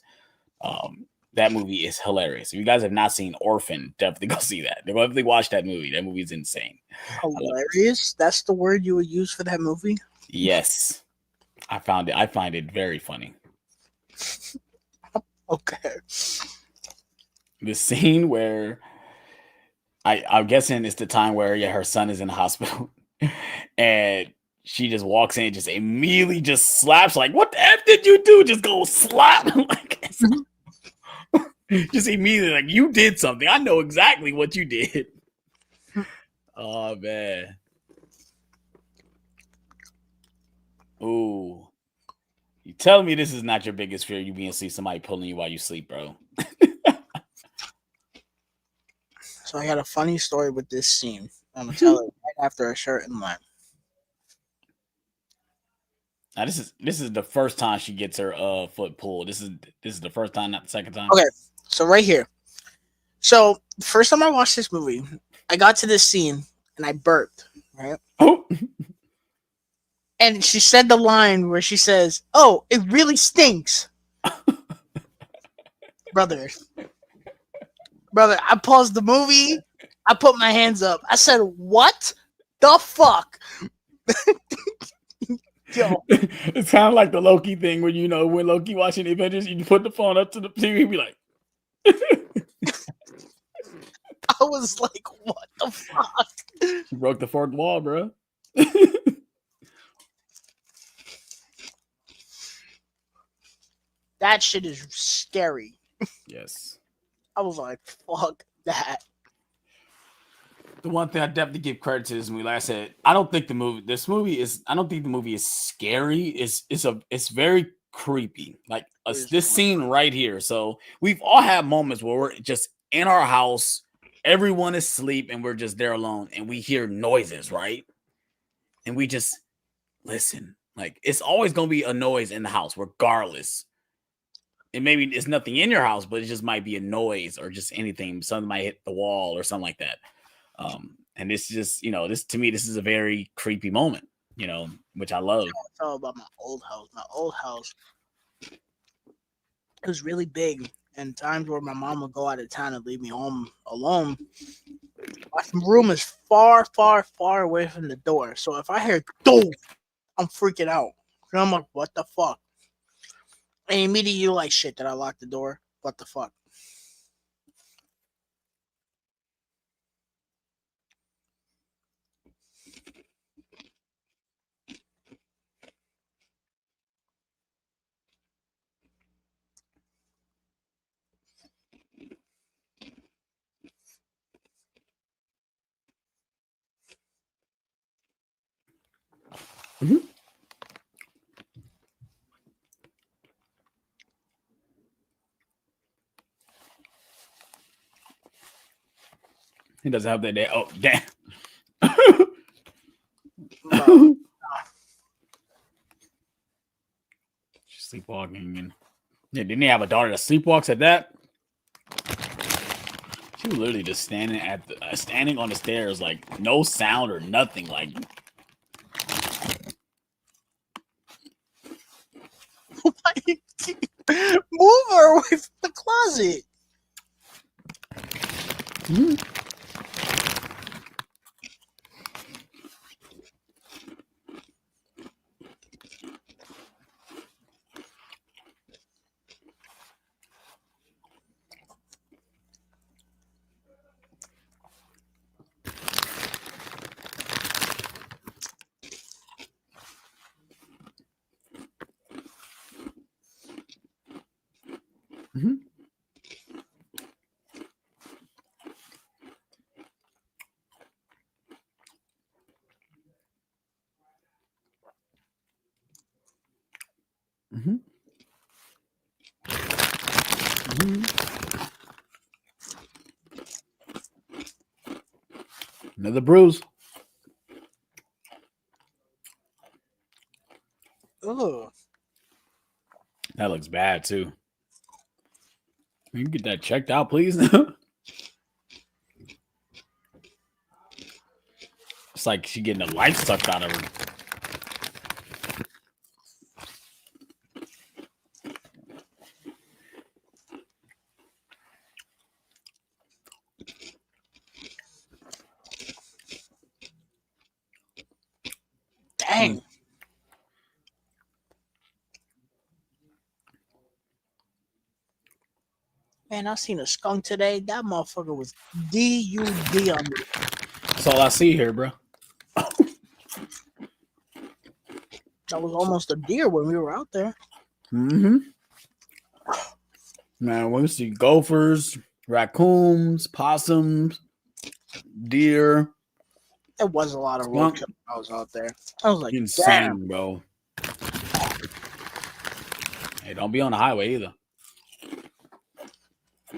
That movie is hilarious. If you guys have not seen Orphan, definitely go see that. Definitely watch that movie. That movie is insane. Hilarious? That's the word you would use for that movie? Yes. I find it very funny. Okay. The scene where I'm guessing it's the time where her son is in the hospital and she just walks in and just immediately just slaps, like, what the F did you do? Just go slap. Like, just immediately, like, you did something. I know exactly what you did. Oh, man. Ooh. You tell me this is not your biggest fear, you being see somebody pulling you while you sleep, bro. So I got a funny story with this scene. I'm gonna tell it right after a certain line. Now this is the first time she gets her foot pulled. This is the first time, not the second time. Okay, so right here. So first time I watched this movie, I got to this scene and I burped, right? Oh. And she said the line where she says, "Oh, it really stinks." Brother. I paused the movie. I put my hands up. I said, "What the fuck?" Yo. It's kind of like the Loki thing where, you know, when Loki watching the Avengers, you put the phone up to the TV, be like, I was like, "What the fuck?" you broke the fourth wall, bro. That shit is scary. Yes. I was like, "Fuck that." The one thing I definitely give credit to this movie, like I said, I don't think the movie. This movie is. I don't think the movie is scary. It's very creepy. Like this scene right here. So we've all had moments where we're just in our house, everyone is asleep, and we're just there alone, and we hear noises, right? And we just listen. Like it's always gonna be a noise in the house, regardless. And maybe it's nothing in your house, but it just might be a noise or just anything. Something might hit the wall or something like that. And this is just, this to me, this is a very creepy moment, which I love. I felt about my old house. My old house, it was really big, and times where my mom would go out of town and leave me home alone. My room is far, far, far away from the door. So if I hear "doof," I'm freaking out. And I'm like, what the fuck? And immediately you're like, shit, did I lock the door? What the fuck? Mm-hmm. He doesn't have that day. Oh, damn. Sleepwalking. And yeah, didn't he have a daughter that sleepwalks at that? She was literally just standing on the stairs, like no sound or nothing. Like, move her away from the closet. mm-hmm. Mm-hmm. Mm-hmm. Mm-hmm. Another bruise. Ugh. That looks bad too. You can get that checked out, please. It's like she getting the life sucked out of her. Dang. Man, I seen a skunk today. That motherfucker was DUD on me. That's all I see here, bro. That was almost a deer when we were out there. Mm-hmm. Man, we see gophers, raccoons, possums, deer. There was a lot of Skunk. roadkill when I was out there. I was like, Insane, damn. bro. Hey, don't be on the highway either.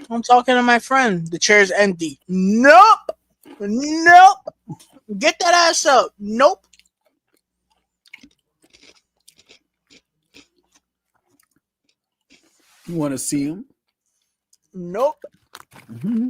I'm talking to my friend. The chair's empty. Nope. Nope. Get that ass up. Nope. You want to see them? Nope. Mm-hmm.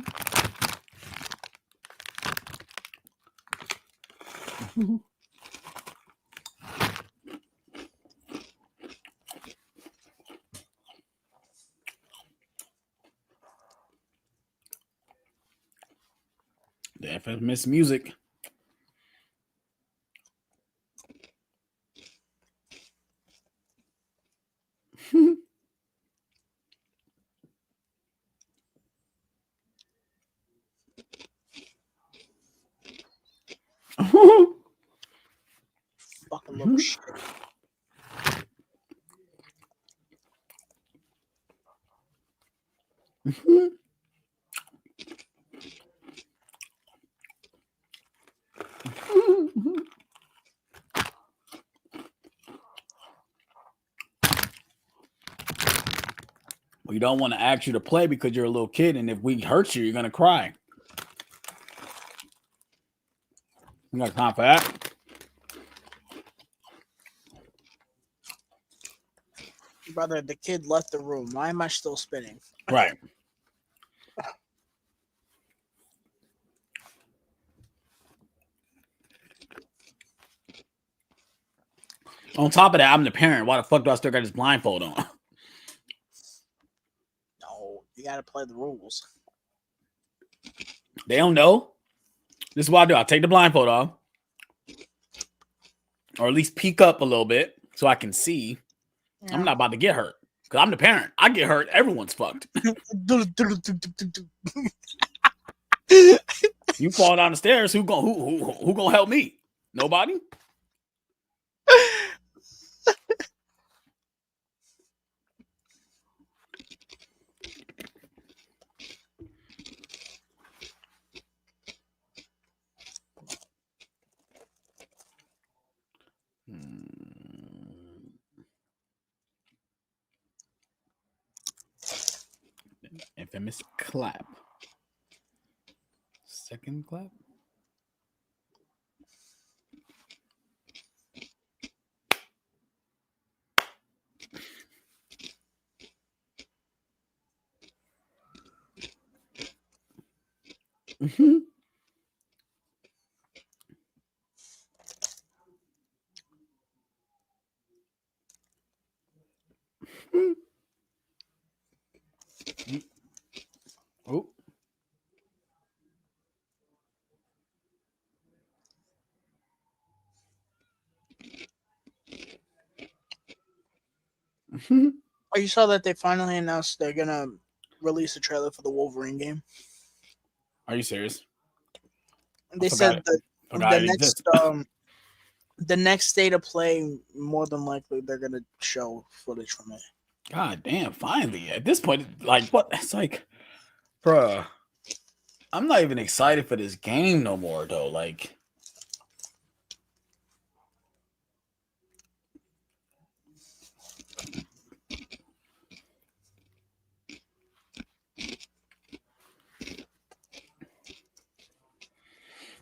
The FMS music. Fucking little shit. We don't want to ask you to play because you're a little kid, and if we hurt you, you're gonna cry. You got time for that? Brother, the kid left the room. Why am I still spinning? Right. On top of that, I'm the parent. Why the fuck do I still got this blindfold on? No, you gotta play the rules. They don't know. This is what I do. I take the blindfold off, or at least peek up a little bit so I can see. Yeah. I'm not about to get hurt because I'm the parent. I get hurt, everyone's fucked. You fall down the stairs, who gonna help me? Nobody. Infamous clap. Second clap. Mm-hmm. Oh. Oh, you saw that they finally announced they're gonna release a trailer for the Wolverine game. Are you serious? They said that the next state of play, more than likely, they're gonna show footage from it. God damn! Finally, at this point, like what? It's like, bruh, I'm not even excited for this game no more, though. Like,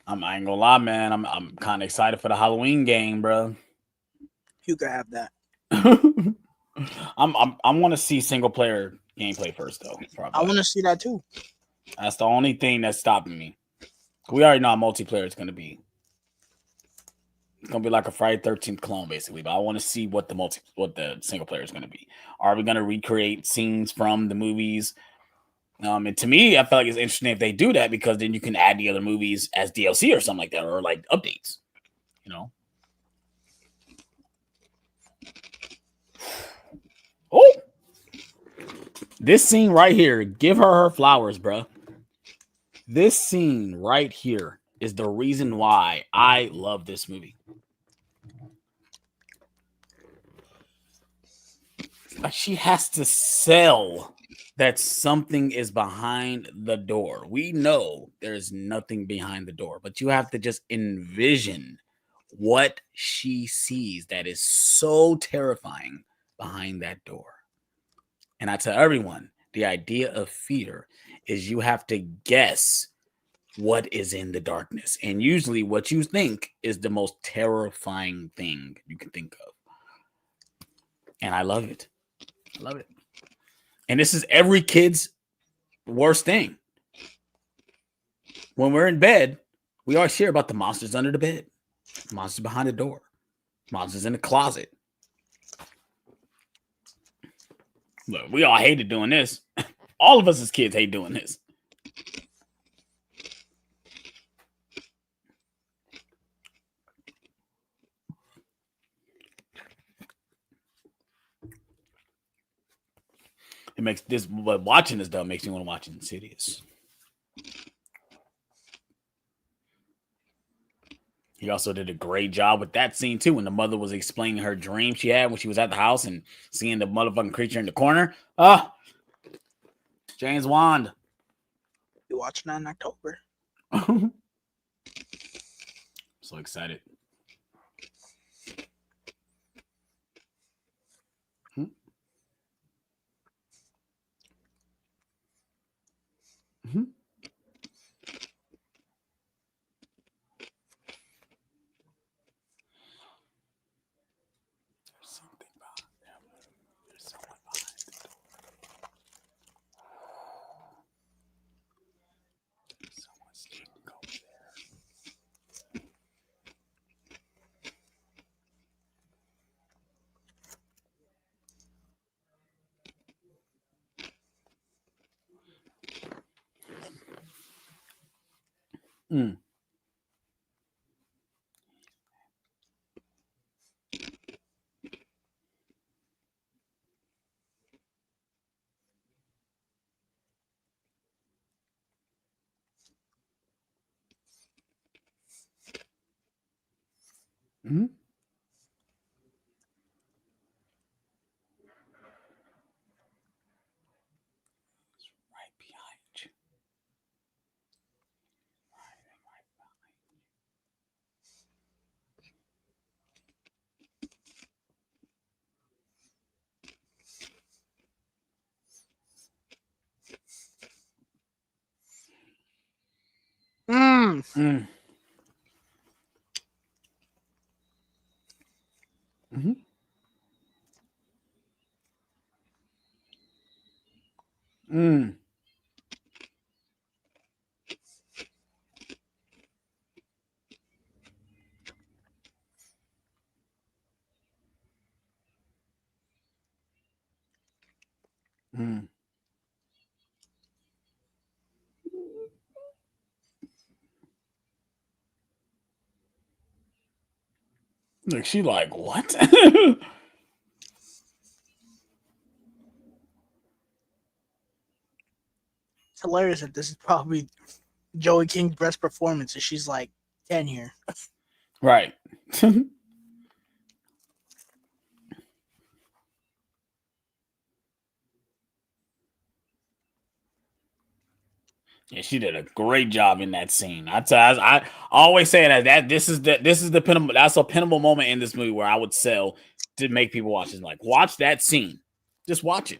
I ain't gonna lie, man. I'm kind of excited for the Halloween game, bro. You could have that. I want to see single player gameplay first, though. I want to see that too. That's the only thing that's stopping me. We already know how multiplayer is going to be. It's going to be like a Friday 13th clone, basically. But I want to see what the single player is going to be. Are we going to recreate scenes from the movies? And to me, I feel like it's interesting if they do that because then you can add the other movies as DLC or something like that, or like updates. You know. Oh, this scene right here. Give her flowers, bro. This scene right here is the reason why I love this movie. She has to sell that something is behind the door. We know there's nothing behind the door, but you have to just envision what she sees that is so terrifying behind that door. And I tell everyone, the idea of fear is you have to guess what is in the darkness. And usually what you think is the most terrifying thing you can think of. And I love it. I love it. And this is every kid's worst thing. When we're in bed, we always hear about the monsters under the bed, monsters behind the door, monsters in the closet. Look, we all hated doing this. All of us as kids hate doing this. It makes this, but watching this though makes me want to watch Insidious. He also did a great job with that scene too, when the mother was explaining her dream she had when she was at the house and seeing the motherfucking creature in the corner. James Wan. You're watching that in October. So excited. Mm. Mm. Right behind you. Mm. Mm. Mm-hmm. Mm. Mm. Like she like what? It's hilarious that this is probably Joey King's best performance, and she's like 10 here. Right. Yeah, she did a great job in that scene. I always say that this is the pinnable, that's a pinnable moment in this movie where I would sell to make people watch it. Like, watch that scene. Just watch it.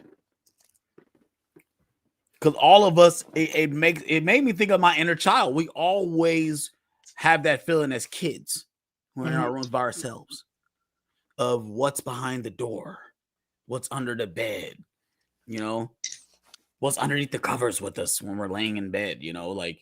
Because all of us, it made me think of my inner child. We always have that feeling as kids when we're in our rooms by ourselves of what's behind the door, what's under the bed, you know, what's underneath the covers with us when we're laying in bed, like.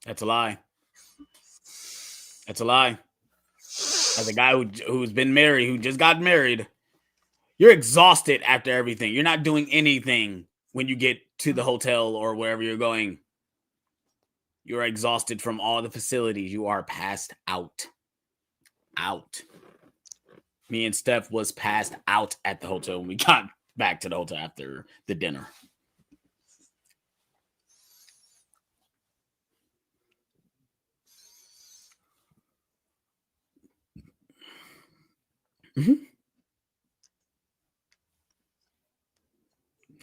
That's a lie. That's a lie. As a guy who's been married, who just got married, you're exhausted after everything. You're not doing anything when you get to the hotel or wherever you're going. You're exhausted from all the facilities. You are passed out. Out. Me and Steph was passed out at the hotel when we got back to the hotel after the dinner. Mm-hmm.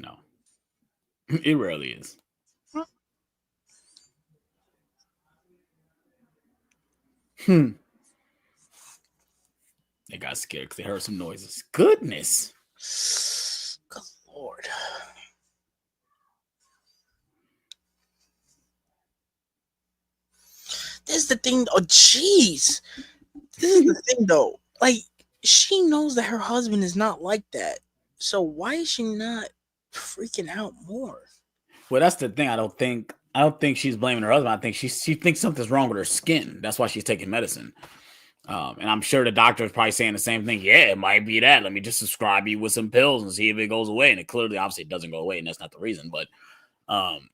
No, it rarely is. Hmm. They got scared because they heard some noises. Goodness. Good Lord. This is the thing. Oh, jeez. This is the thing, though. Like, she knows that her husband is not like that. So why is she not freaking out more? Well, that's the thing. I don't think she's blaming her husband. I think she thinks something's wrong with her skin. That's why she's taking medicine. And I'm sure the doctor is probably saying the same thing. Yeah, it might be that. Let me just prescribe you with some pills and see if it goes away. And it clearly, obviously, it doesn't go away, and that's not the reason. But um,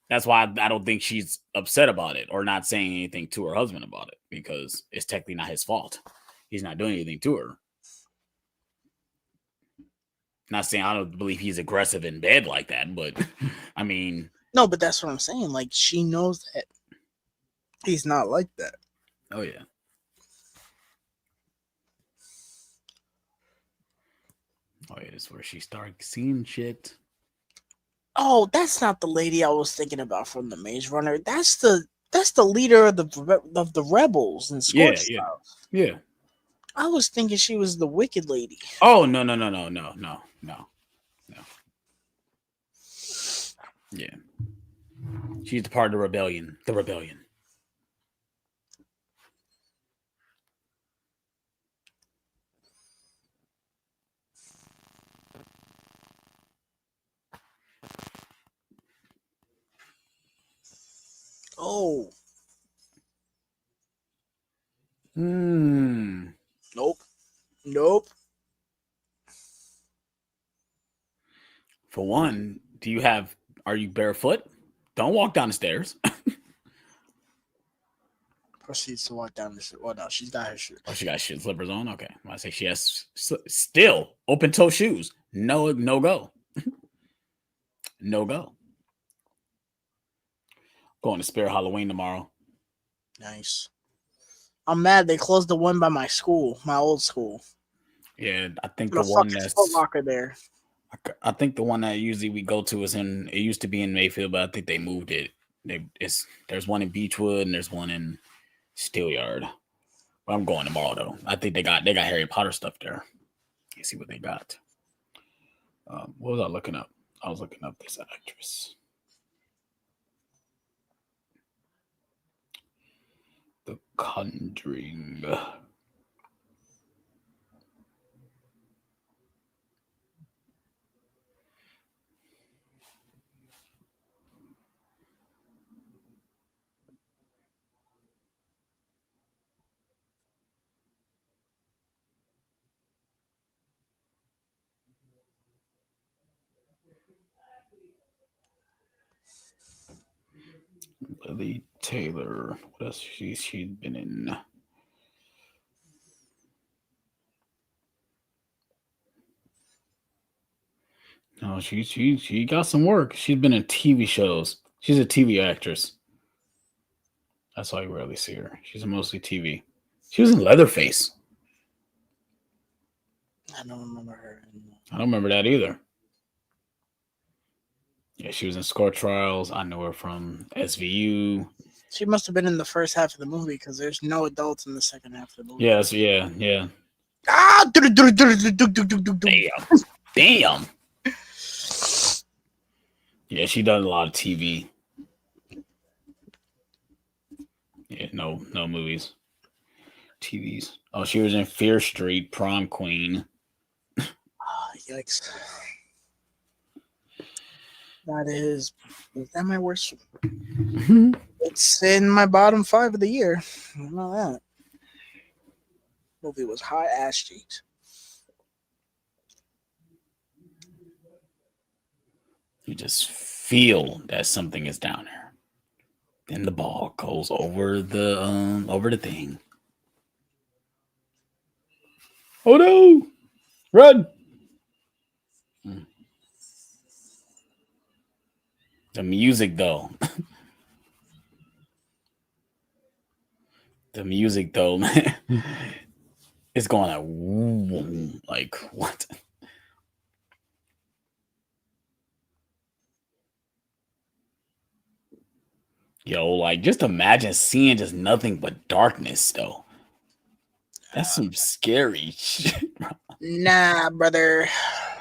that's why I don't think she's upset about it or not saying anything to her husband about it because it's technically not his fault. He's not doing anything to her. Not saying I don't believe he's aggressive in bed like that, but I mean, No, but that's what I'm saying. Like, she knows that he's not like that. oh yeah. Oh yeah, this is where she starts seeing shit. Oh, that's not the lady I was thinking about from the Maze Runner. That's the leader of the rebels in Yeah, Scorch yeah, Style. yeah. I was thinking she was the wicked lady. Oh no, no, no, no, no, no, no, no. Yeah, she's the part of the rebellion. The rebellion. Oh. Hmm. Nope. Nope. For one, are you barefoot? Don't walk down the stairs. Proceeds to walk down the street. Well, no, she's got her shoe. Oh, she got shit slippers on. Okay, I say she has still open toe shoes. No, no go, no go. Going to Spirit Halloween tomorrow. Nice. I'm mad they closed the one by my school, my old school. Yeah, I think The the one fucking Foot that's Locker there. I think the one that usually we go to is in. It used to be in Mayfield, but I think they moved it. There's one in Beechwood and there's one in Steelyard. But I'm going tomorrow though. I think they got Harry Potter stuff there. Let's see what they got. What was I looking up? I was looking up this actress. The Conjuring. Lily Taylor. What else she's been in? No, she got some work. She's been in TV shows. She's a TV actress. That's why you rarely see her. She's mostly TV. She was in Leatherface. I don't remember her. I don't remember that either. Yeah, she was in Score Trials. I know her from SVU. She must have been in the first half of the movie because there's no adults in the second half of the movie. Yes, yeah. Ah! Damn. Yeah, she done a lot of TV. Yeah, no movies. TVs. Oh, she was in Fear Street, Prom Queen. Oh, yikes. Is that my worst? It's in my bottom 5 of the year. I know that. Movie was hot ass cheeks. You just feel that something is down there. Then the ball goes over the thing. Oh no! Run! The music though. The music though, man. It's going like what? Yo, like just imagine seeing just nothing but darkness though. That's some scary shit. Nah, brother.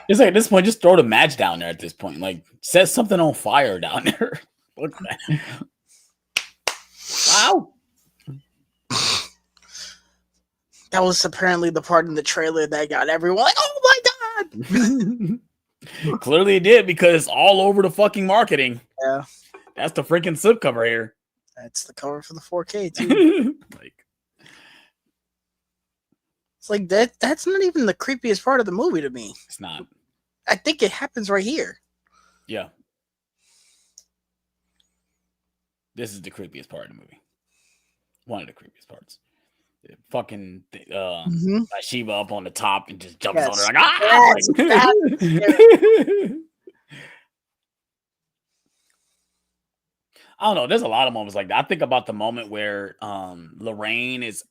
It's like at this point, just throw the match down there at this point. Like set something on fire down there. Look at that. Wow. That was apparently the part in the trailer that got everyone like, oh my god. Clearly it did because it's all over the fucking marketing. Yeah. That's the freaking slipcover here. That's the cover for the 4K too. It's like that's not even the creepiest part of the movie to me. It's not. I think it happens right here. Yeah. This is the creepiest part of the movie. One of the creepiest parts. Fucking Shiva up on the top and just jumps on her like ah! I don't know. There's a lot of moments like that. I think about the moment where Lorraine is,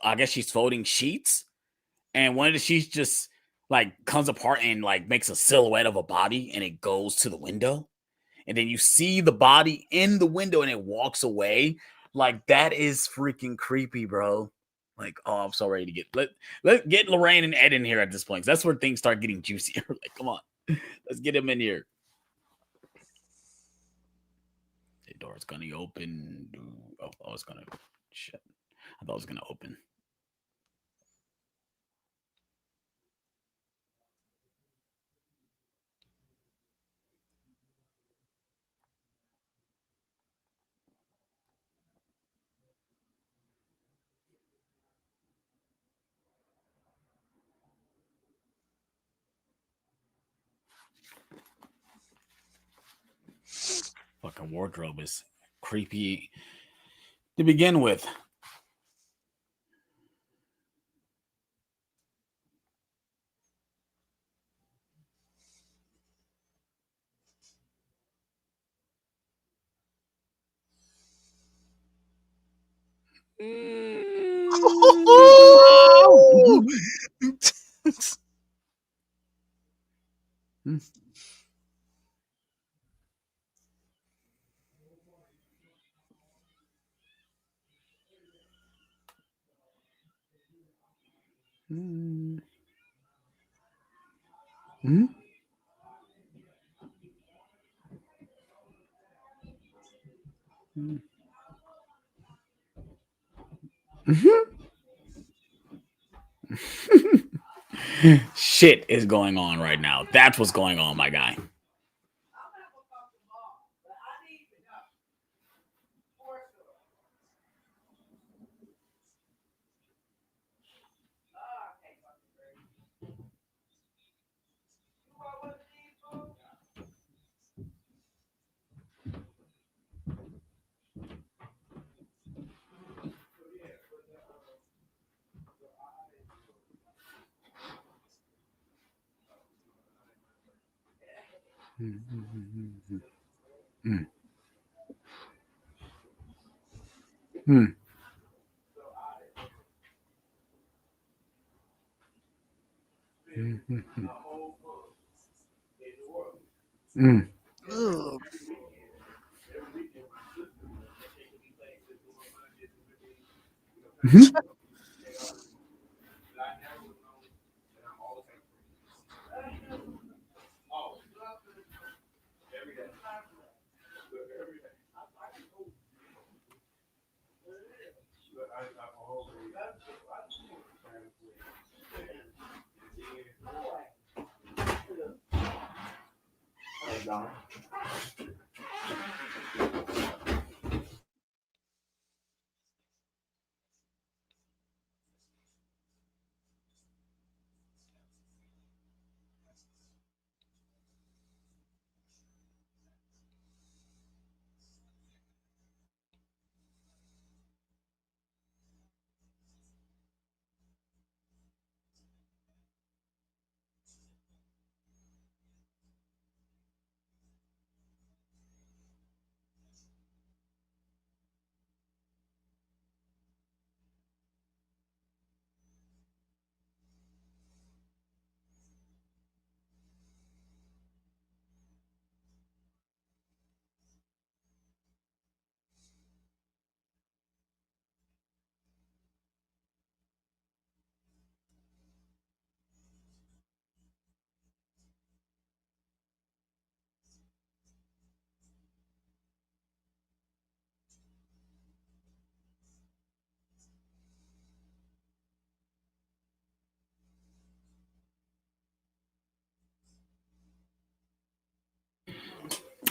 I guess she's folding sheets, and one of the sheets just like comes apart and like makes a silhouette of a body, and it goes to the window, and then you see the body in the window, and it walks away. Like that is freaking creepy, bro. Like, oh, I'm so ready to let get Lorraine and Ed in here at this point. That's where things start getting juicier. Like, come on, let's get him in here. The door's gonna open. Oh, it's gonna shit. I thought it was gonna open. Fucking wardrobe is creepy to begin with. Shit is going on right now. That's what's going on, my guy. Hmm. Mm. Ugh. Mhm.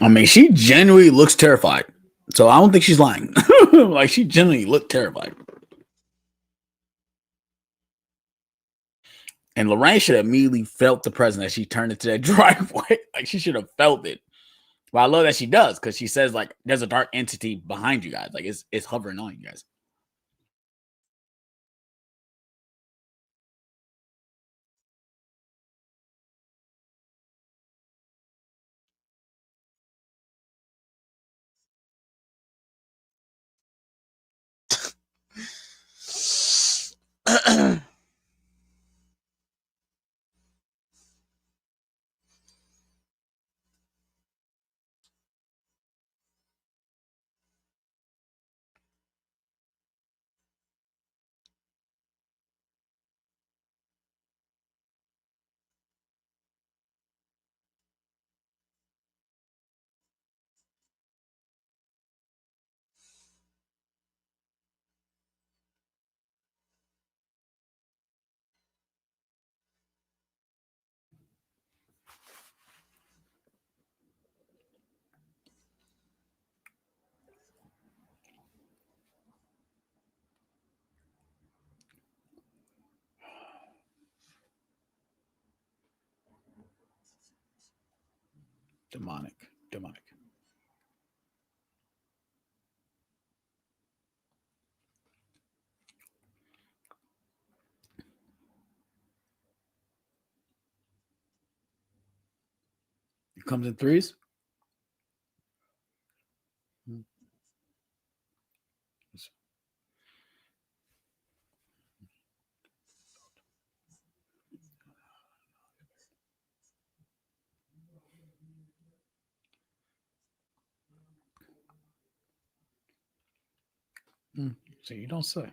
I mean, she genuinely looks terrified. So I don't think she's lying. Like she genuinely looked terrified. And Lorraine should have immediately felt the presence as she turned into that driveway. Like she should have felt it. Well, I love that she does because she says like there's a dark entity behind you guys. Like it's hovering on you guys. Demonic. Demonic. It comes in threes. So you don't say.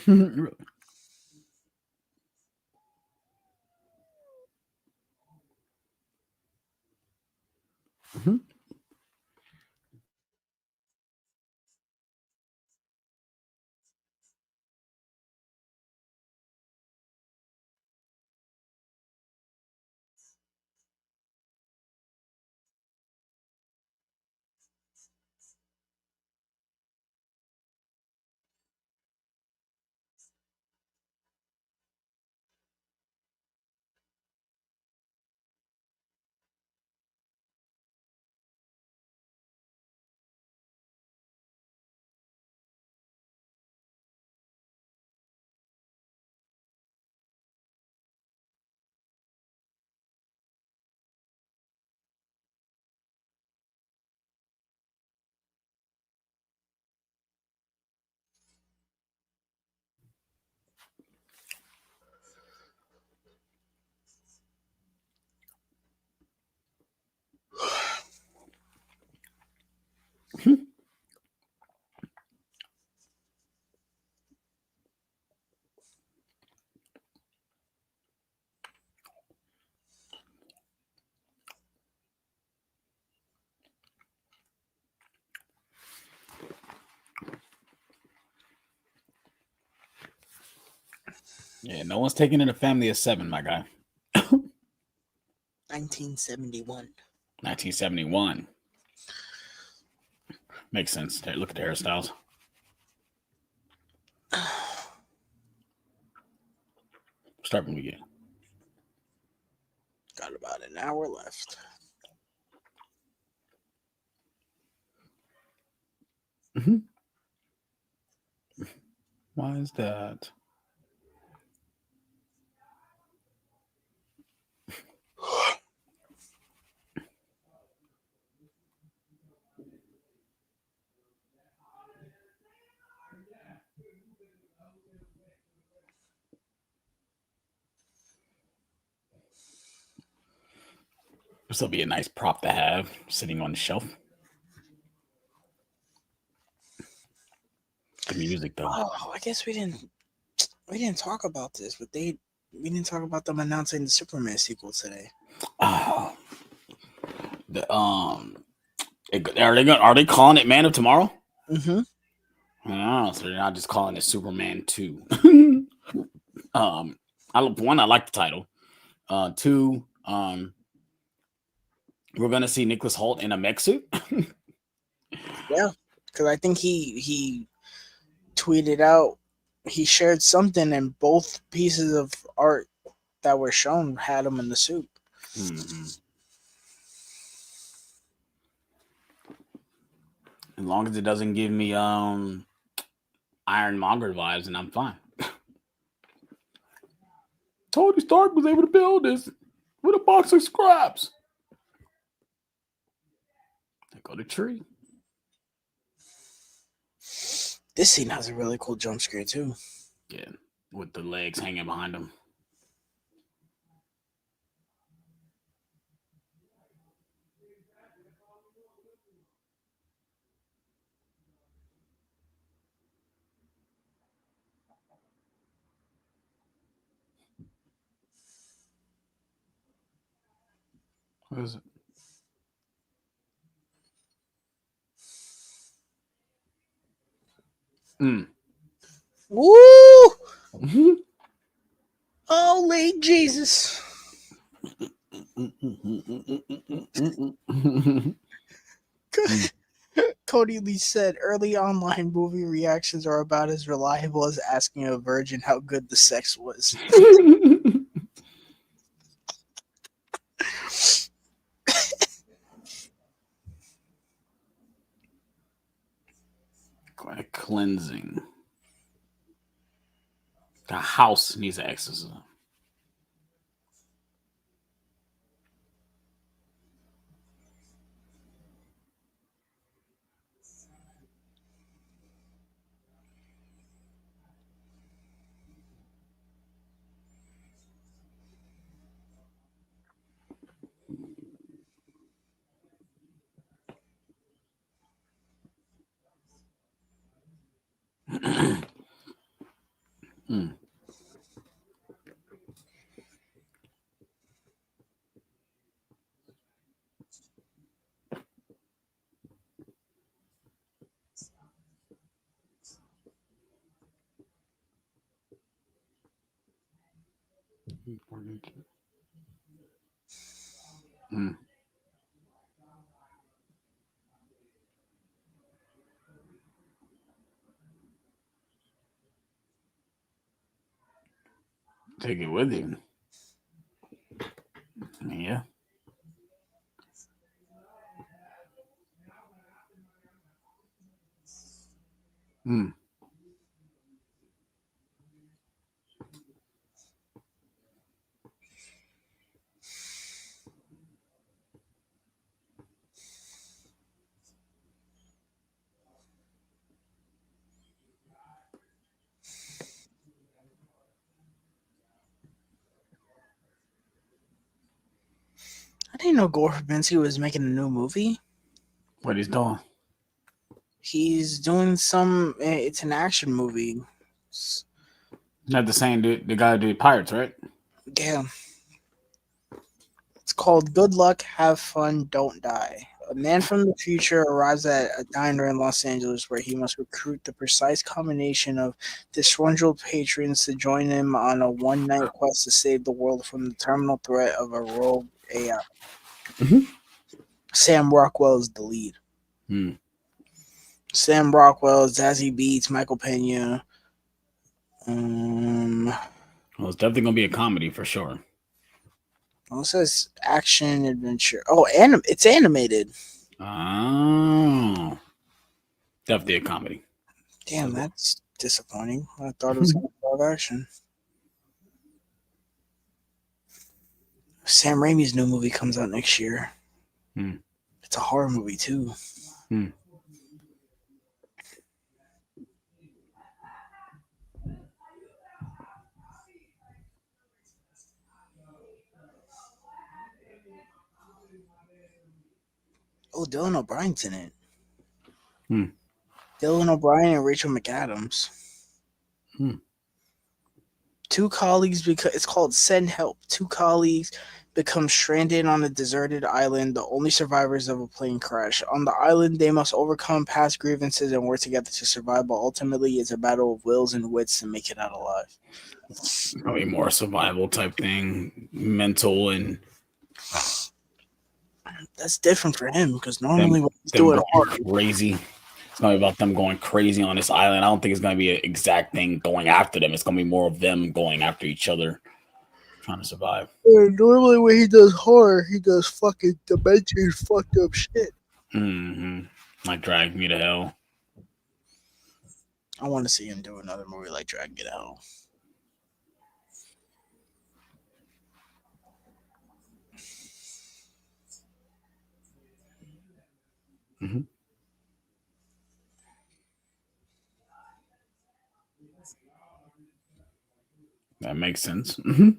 Really? Mm-hmm. Yeah, no one's taking in a family of seven, my guy. 1971. 1971. Makes sense. Look at the hairstyles. Start when we get. Got about an hour left. Mm-hmm. Why is that? This will be a nice prop to have sitting on the shelf. The music, though. Oh, I guess we didn't talk about this, but we didn't talk about them announcing the Superman sequel today. Oh, are they calling it Man of Tomorrow? Mm-hmm. Oh, so they're not just calling it Superman 2. I like the title. Two, we're gonna see Nicholas Hoult in a mech suit. Yeah, because I think he tweeted out, he shared something, and both pieces of art that were shown had him in the suit. Mm-hmm. As long as it doesn't give me Ironmonger vibes, and I'm fine. Tony Stark was able to build this with a box of scraps. They go to tree. This scene has a really cool jump scare too. Yeah, with the legs hanging behind him. What is it? Woo! Holy Jesus! Cody Lee said early online movie reactions are about as reliable as asking a virgin how good the sex was. Cleansing. The house needs an exorcism. Hmm. Hmm. Take it with you. Yeah. Hmm. I didn't know Gore Verbinski was making a new movie. What he's doing? He's doing some. It's an action movie. Not the same dude, the guy who did Pirates, right? Yeah, it's called Good Luck, Have Fun, Don't Die. A man from the future arrives at a diner in Los Angeles where he must recruit the precise combination of disgruntled patrons to join him on a one night quest to save the world from the terminal threat of a rogue AI. Mm-hmm. Sam Rockwell is the lead. Hmm. Sam Rockwell, Zazie Beetz, Michael Pena. Um, Well, it's definitely gonna be a comedy for sure. well, it says action adventure. Oh, it's animated. Oh, definitely a comedy. Damn, that's disappointing. I thought it was going to be live action. Sam Raimi's new movie comes out next year. Hmm. It's a horror movie too. Hmm. Oh, Dylan O'Brien's in it. Hmm. Dylan O'Brien and Rachel McAdams. Hmm. Two colleagues because it's called Send Help. Two colleagues become stranded on a deserted island, the only survivors of a plane crash. On the island, they must overcome past grievances and work together to survive, but ultimately it's a battle of wills and wits to make it out alive. Probably more survival type thing, mental and That's different for him because them normally when he's them doing going horror, crazy. It's gonna be about them going crazy on this island. I don't think it's gonna be an exact thing going after them. It's gonna be more of them going after each other, trying to survive. normally when he does horror, he does fucking dimensions fucked up shit. Mm-hmm. Like Drag Me to Hell. I want to see him do another movie like Dragon Get Out. Mm-hmm. That makes sense. Mm-hmm.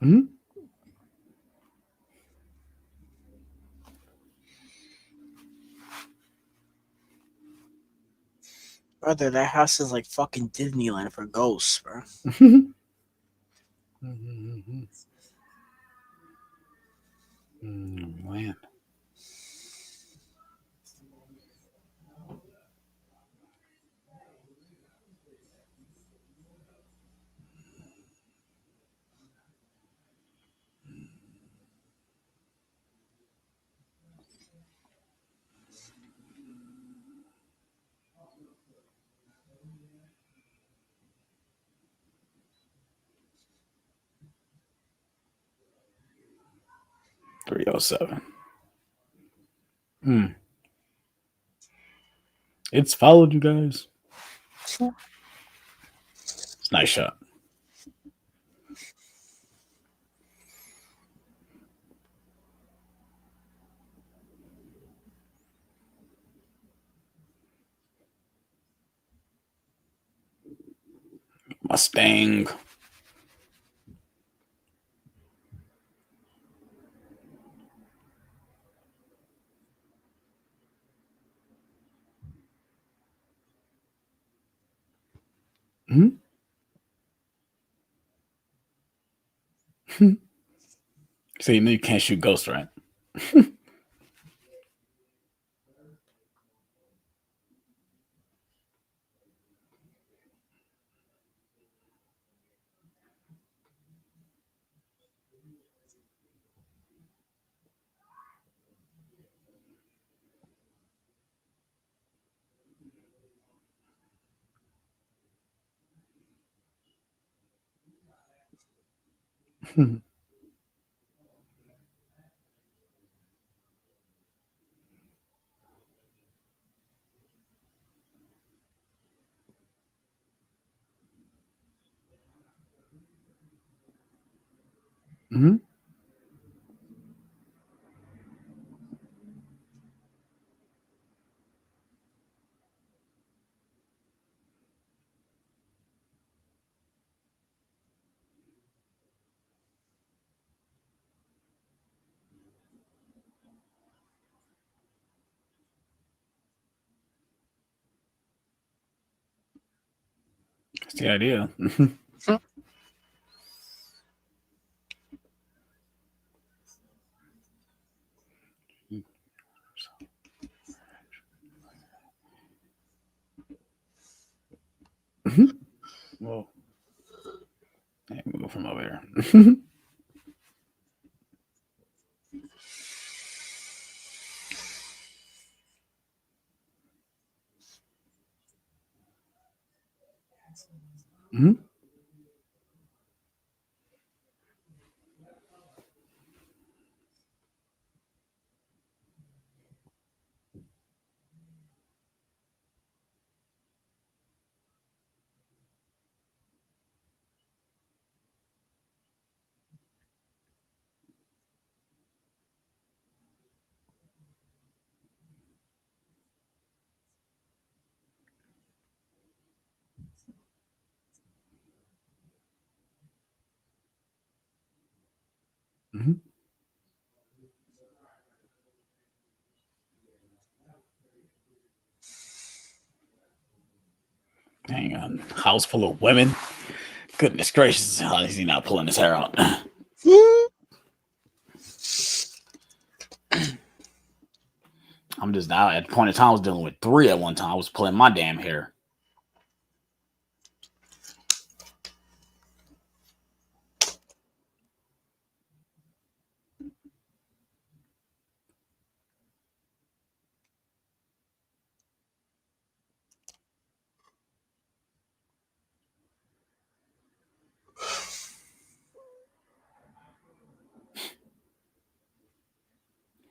Mm-hmm. Brother, that house is like fucking Disneyland for ghosts, bro. Mm-hmm. Mm-hmm. Man. 307. Mm. It's followed you guys. It's a nice shot. Mustang. Mm-hmm. So you know you can't shoot ghosts, right? Mm-hmm. That's the idea. Well, let me go from over here. Mm-hmm. Mm-hmm. Hang on, house full of women. Goodness gracious, how is he not pulling his hair out? I'm just now at the point in time I was dealing with three at one time. I was pulling my damn hair.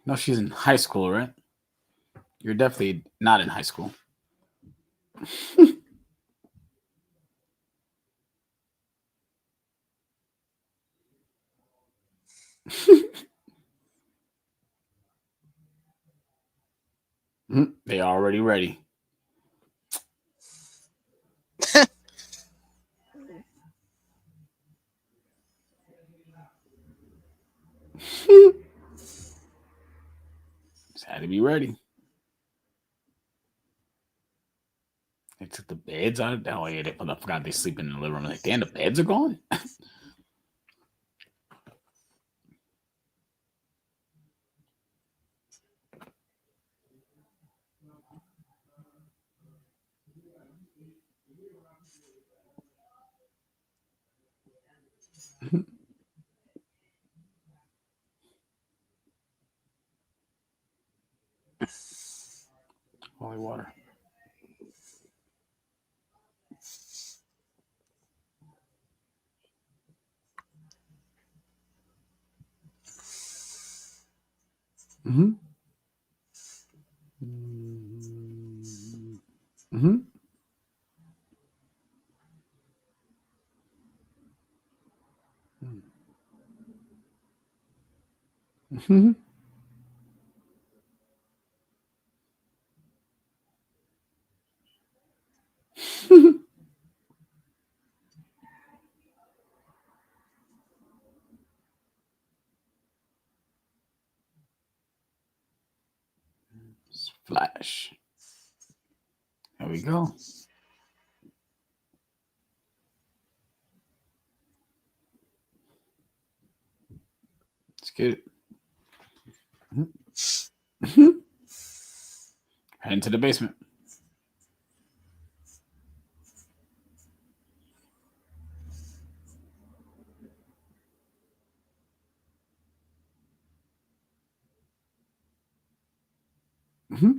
No, she's in high school, right? You're definitely not in high school. They already ready. Just had to be ready. They took the beds out of that. Oh yeah, I forgot they sleep in the living room. Like, damn, the beds are gone. Holy water. Mm-hmm. Mm-hmm. Mm-hmm. Splash. There we go. get it. Mm-hmm. Head into the basement. Mm-hmm.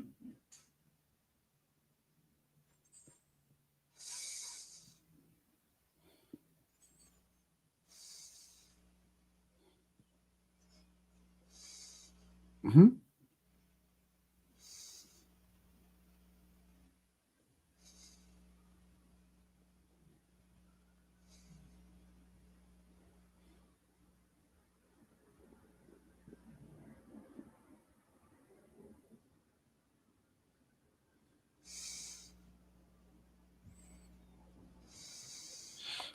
Mm-hmm.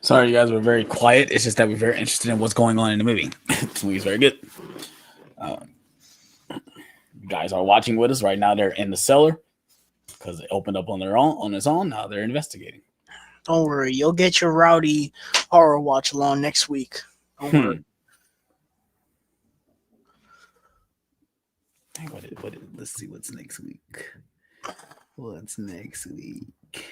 Sorry, you guys were very quiet. It's just that we're very interested in what's going on in the movie. This movie's very good. You guys are watching with us right now. They're in the cellar because they opened up on their own on its own. Now they're investigating. Don't worry, you'll get your rowdy horror watch along next week. Don't worry. Let's see what's next week. What's next week?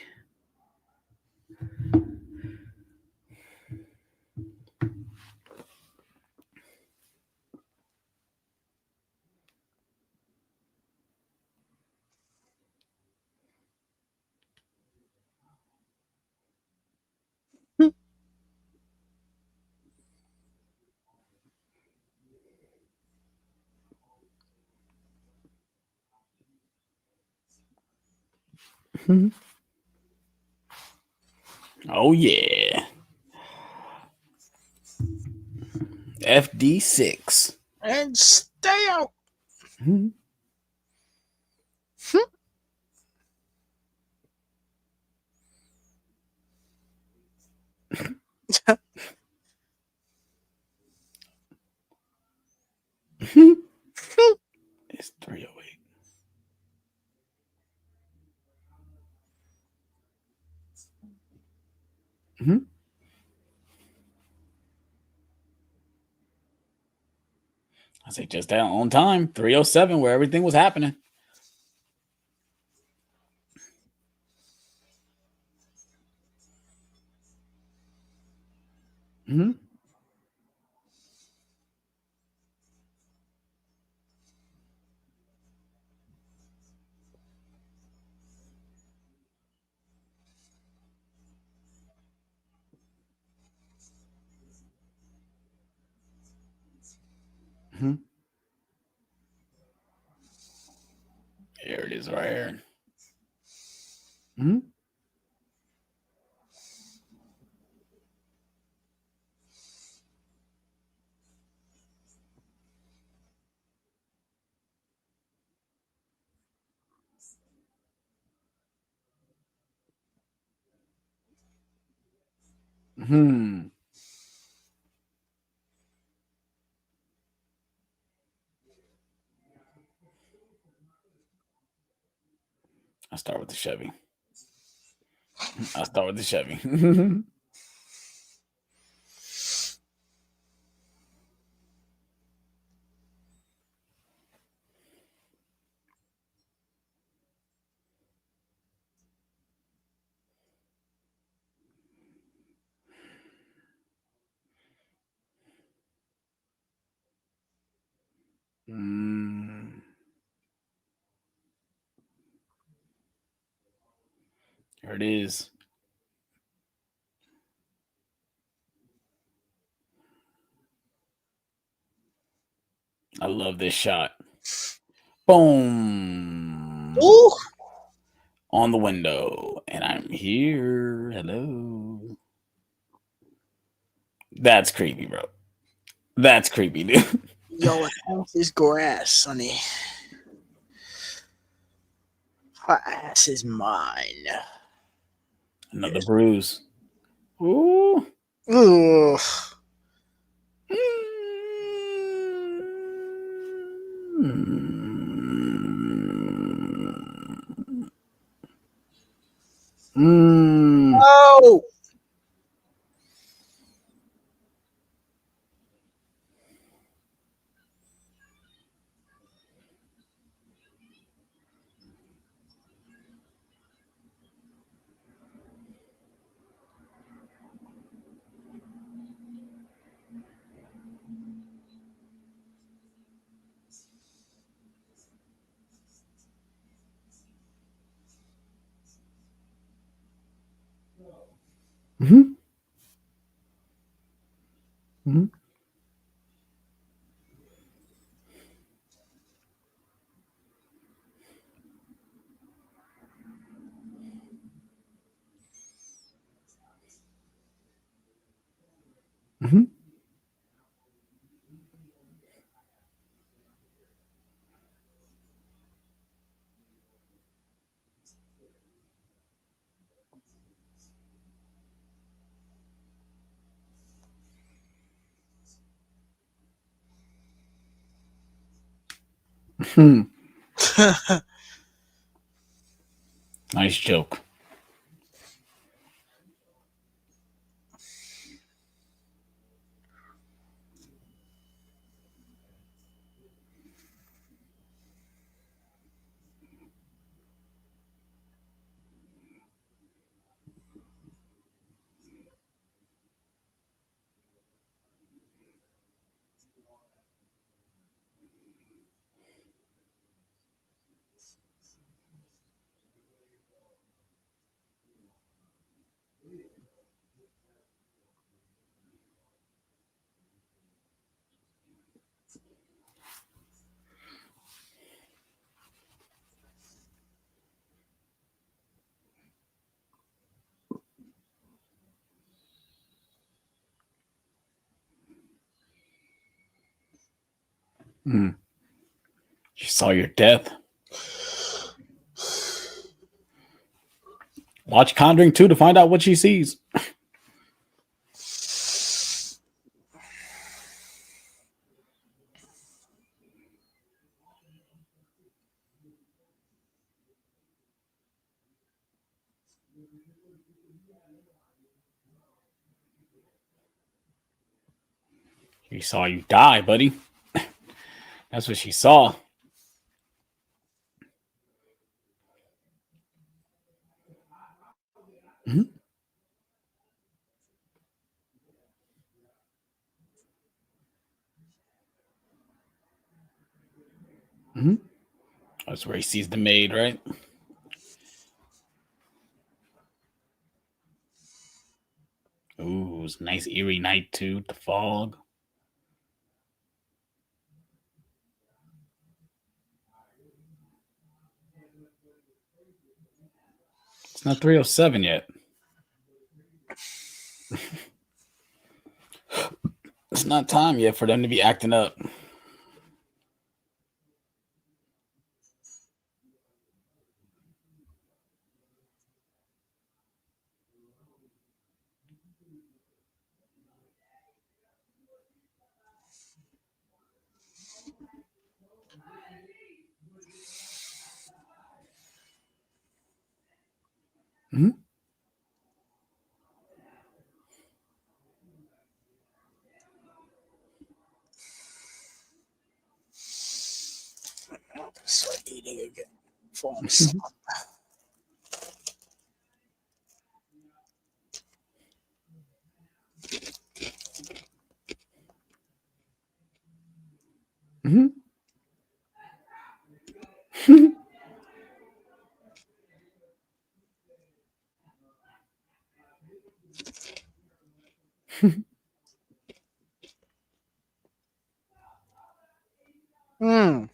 Oh yeah, FD6 And stay out. It's 308. Mm-hmm. I say just that on time. 307, where everything was happening. Mm-hmm. Mm-hmm. Here it is, right here. Mm-hmm. Hmm. I start with the Chevy. I start with the Chevy. Mm. Here it is. I love this shot. Boom. Ooh. On the window. And I'm here. Hello. That's creepy, bro. That's creepy, dude. Yo, half is grass, sonny. Her ass is mine. Another bruise. Ooh. Ugh. Mm. Oh. Mm-hmm. Mm-hmm. Mm-hmm. Hmm. Nice joke. Mm. She saw your death. Watch Conjuring 2 to find out what she sees. She saw you die, buddy. That's what she saw. Mm-hmm. Mm-hmm. That's where he sees the maid, right? Ooh, it was a nice eerie night too. The fog. It's not 3:07 yet. It's not time yet for them to be acting up. Mm-hmm. Start eating again. Falling asleep. Mm-hmm. Hmm.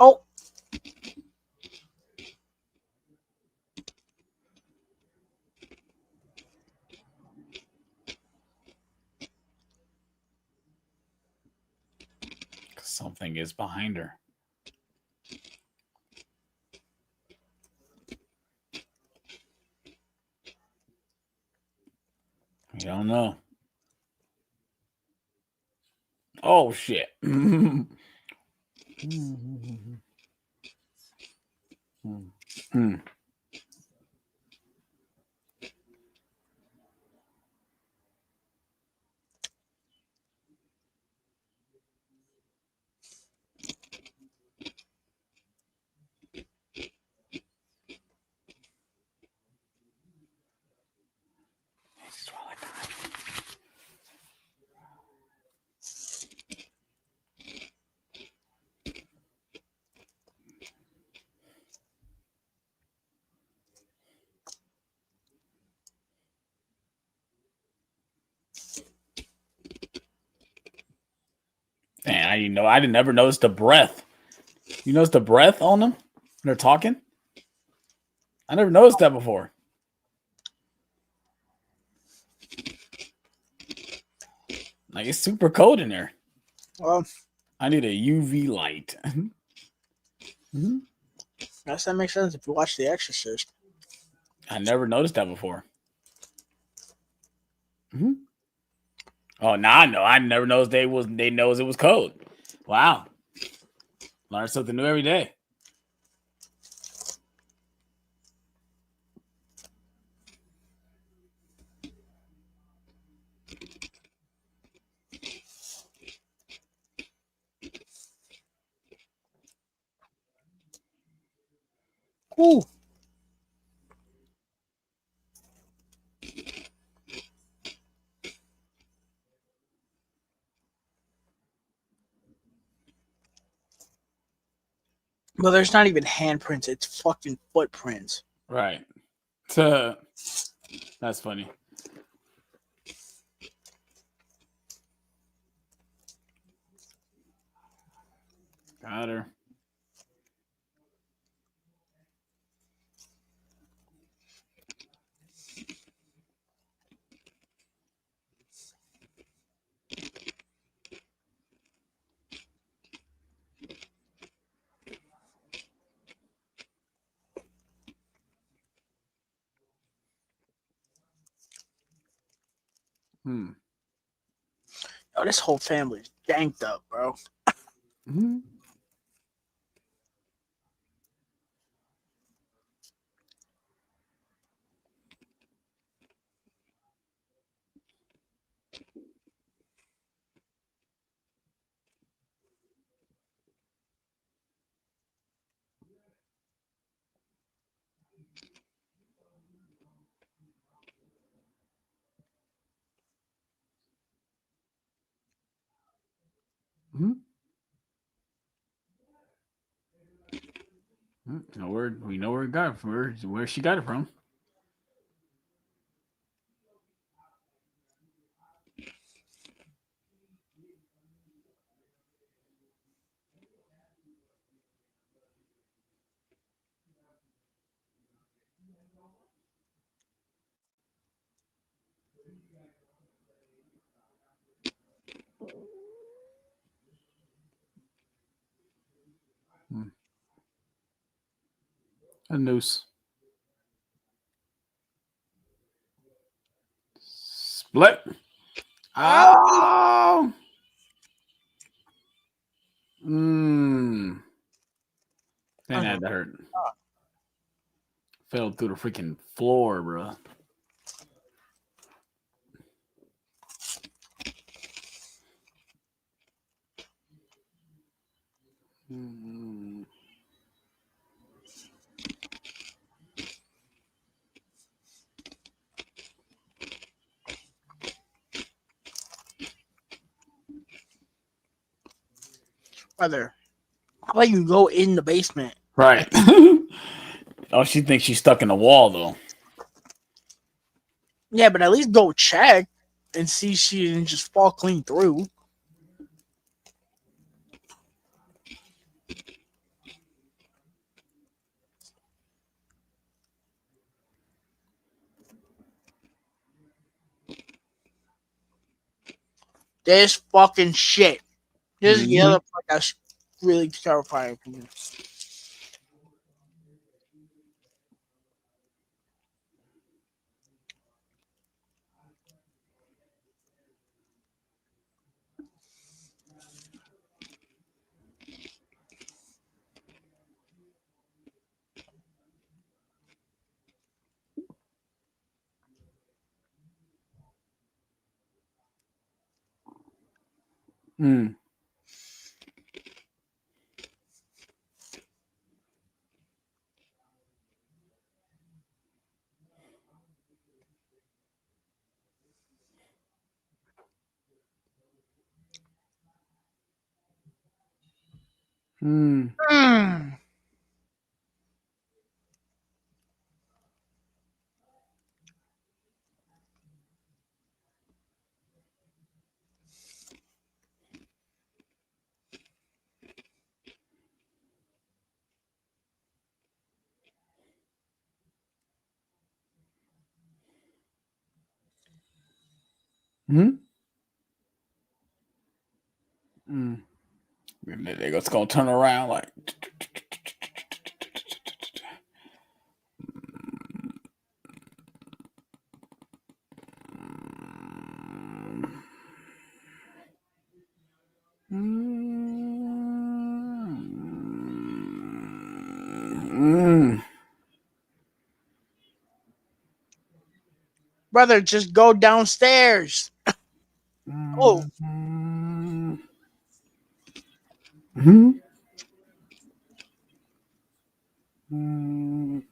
Oh, Something is behind her. We don't know. Oh shit. Mm. I didn't never notice the breath. You notice the breath on them when they're talking? I never noticed that before. Like it's super cold in there. Well, I need a UV light. Mhm. guess that makes sense if you watch The Exorcist. I never noticed that before. Mhm. Oh, now I know. I never noticed they knows it was cold. Wow, learn something new every day. Ooh. Well, there's not even handprints, it's fucking footprints. Right. That's funny. Got her. Hmm. Oh, this whole family's janked up, bro. Mm-hmm. Mm-hmm. We know where it got it from. Where she got it from. Hmm. A noose. Split. Oh! Oh. Mmm. Then Oh, that hurt. Fell through the freaking floor, bro. Mm. brother, how about you go in the basement? Right. Oh, she thinks she's stuck in the wall though. Yeah, but at least go check and see she didn't just fall clean through. This fucking shit. This is the Mm-hmm. other part that's really terrifying for me. Mm. Mm. Mm. Mm-hmm. Mm. It's gonna turn around like. Mm. Brother, just go downstairs. Oh, Mm. Mm. Mm.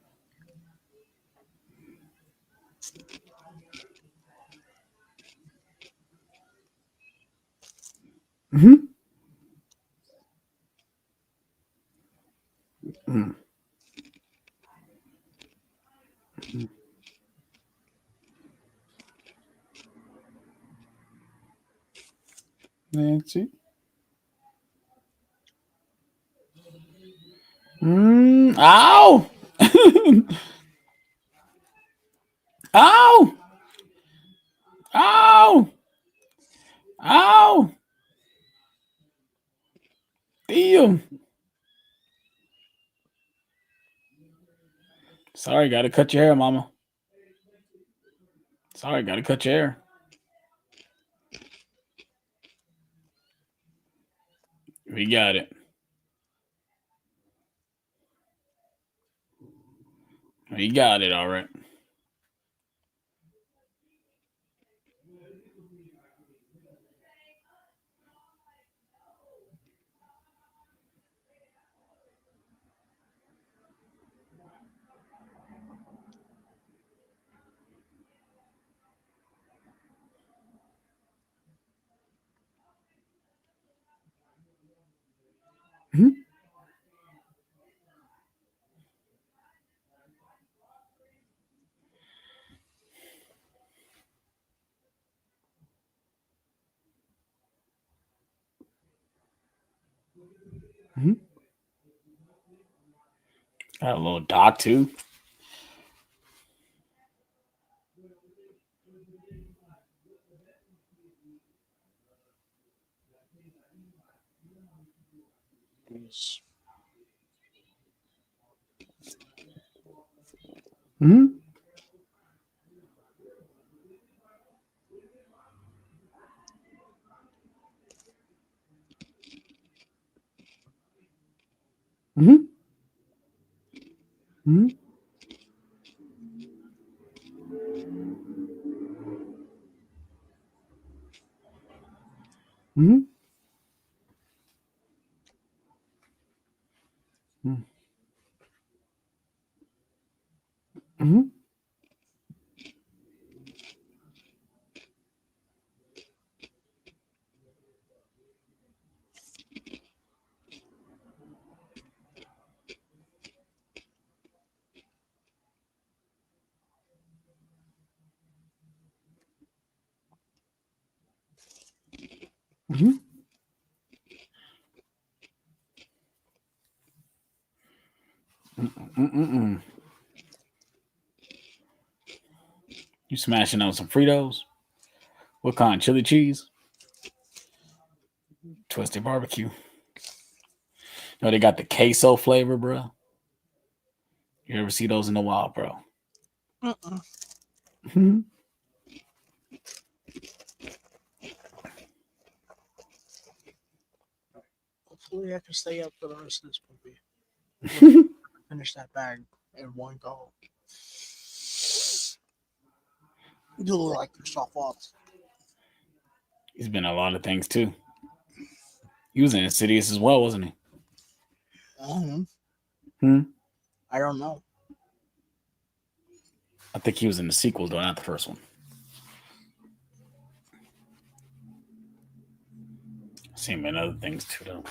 Mm. Mm. Nancy. Ow! Ow! Ow! Ow! Damn. Sorry, gotta cut your hair, mama. Sorry, gotta cut your hair. We got it. We got it, all right. Mm-hmm. Mm-hmm. Got a little doc too. Mm-hmm. Mm-hmm. Mm-hmm. Mm-hmm. Mm-hmm. Mm-hmm. Mm-mm-mm. You smashing on some Fritos? What kind? Chili cheese? Twisted barbecue. Oh, they got the queso flavor, bro. You ever see those in the wild, bro? mm-mm. Mm-hmm. Hopefully, I can stay up for the rest of this movie. Finish that bag in one go. You look like yourself off. He's been in a lot of things too. He was in Insidious as well, wasn't he? Mm-hmm. Hmm? I don't know. I think he was in the sequels, though, not the first one. See him in other things too, though.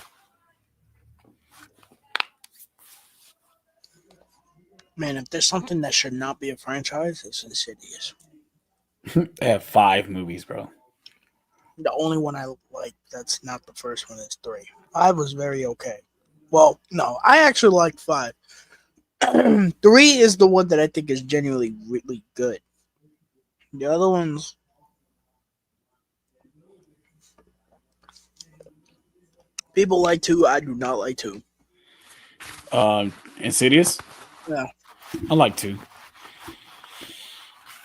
Man, if there's something that should not be a franchise, it's Insidious. They have 5 movies, bro. The only one I like that's not the first one is 3. 5 was very okay. Well, no, I actually like 5. 3 is the one that I think is genuinely really good. The other ones, People like two. I do not like two. Insidious. Yeah. I like two.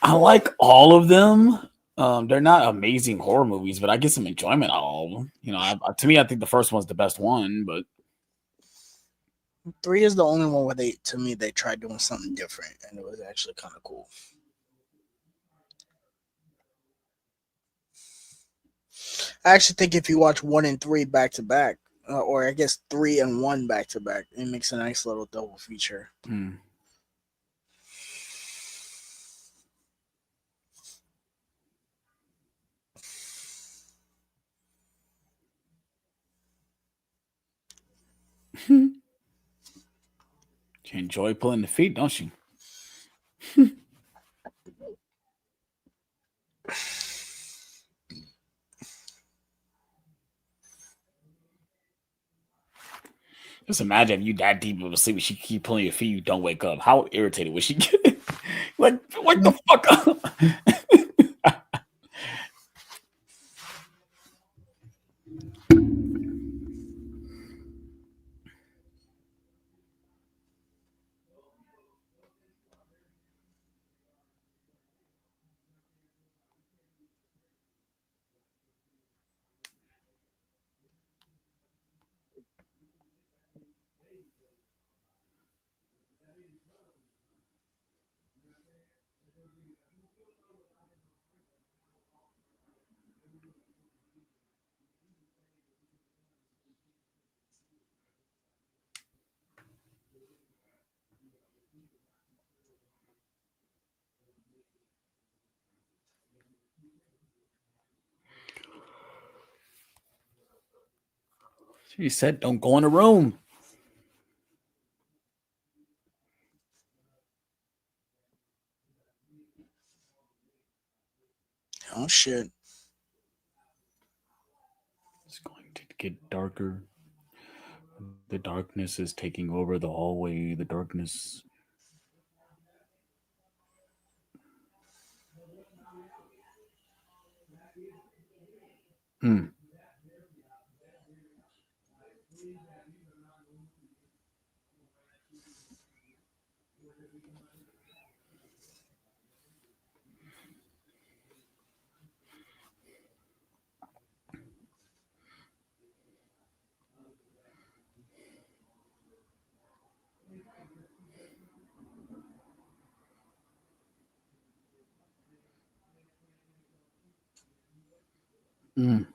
I like all of them. They're not amazing horror movies, but I get some enjoyment out of all of them. You know, to me, I think the first one's the best one. But Three is the only one where to me, they tried doing something different, and it was actually kind of cool. I actually think if you watch one and three back to back, or I guess three and one back to back, it makes a nice little double feature. mm. You enjoy pulling the feet, don't you? Just imagine if you that deep into sleep, and she keep pulling your feet, you don't wake up. How irritated would she get? Like, wake the fuck up. She said, "Don't go in the room." Oh shit! It's going to get darker. The darkness is taking over the hallway. The darkness. Mm. Mm.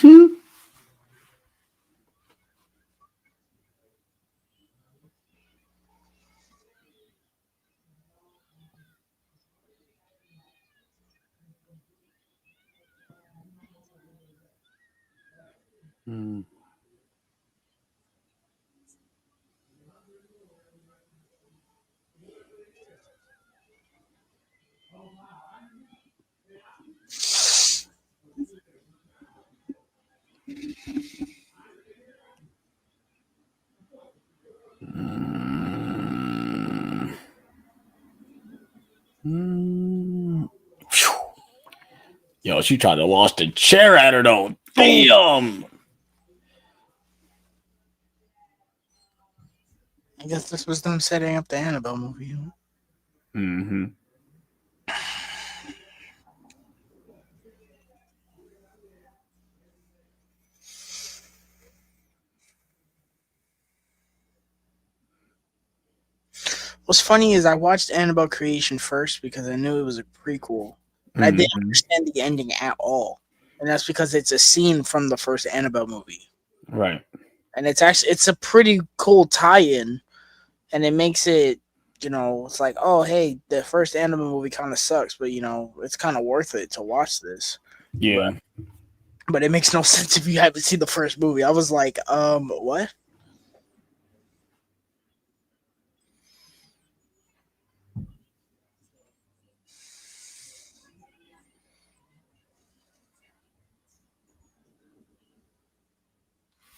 Mm. Mm. Mm. Phew. Yo, she tried to launch the chair at her though. Oh, Damn. I guess this was them setting up the Annabelle movie. Mm-hmm. What's funny is I watched Annabelle Creation first because I knew it was a prequel, and I didn't Mm-hmm. understand the ending at all. And that's because it's a scene from the first Annabelle movie, Right. and it's a pretty cool tie-in, and it makes it, it's like, oh hey, the first Annabelle movie kind of sucks, but it's kind of worth it to watch this. But Yeah. but it makes no sense if you haven't seen the first movie. I was like, what?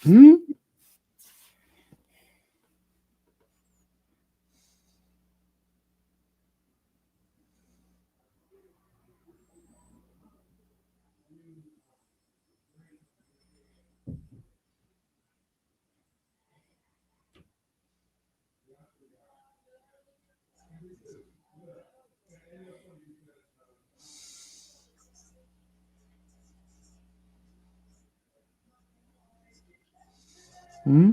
Hmm? Hmm?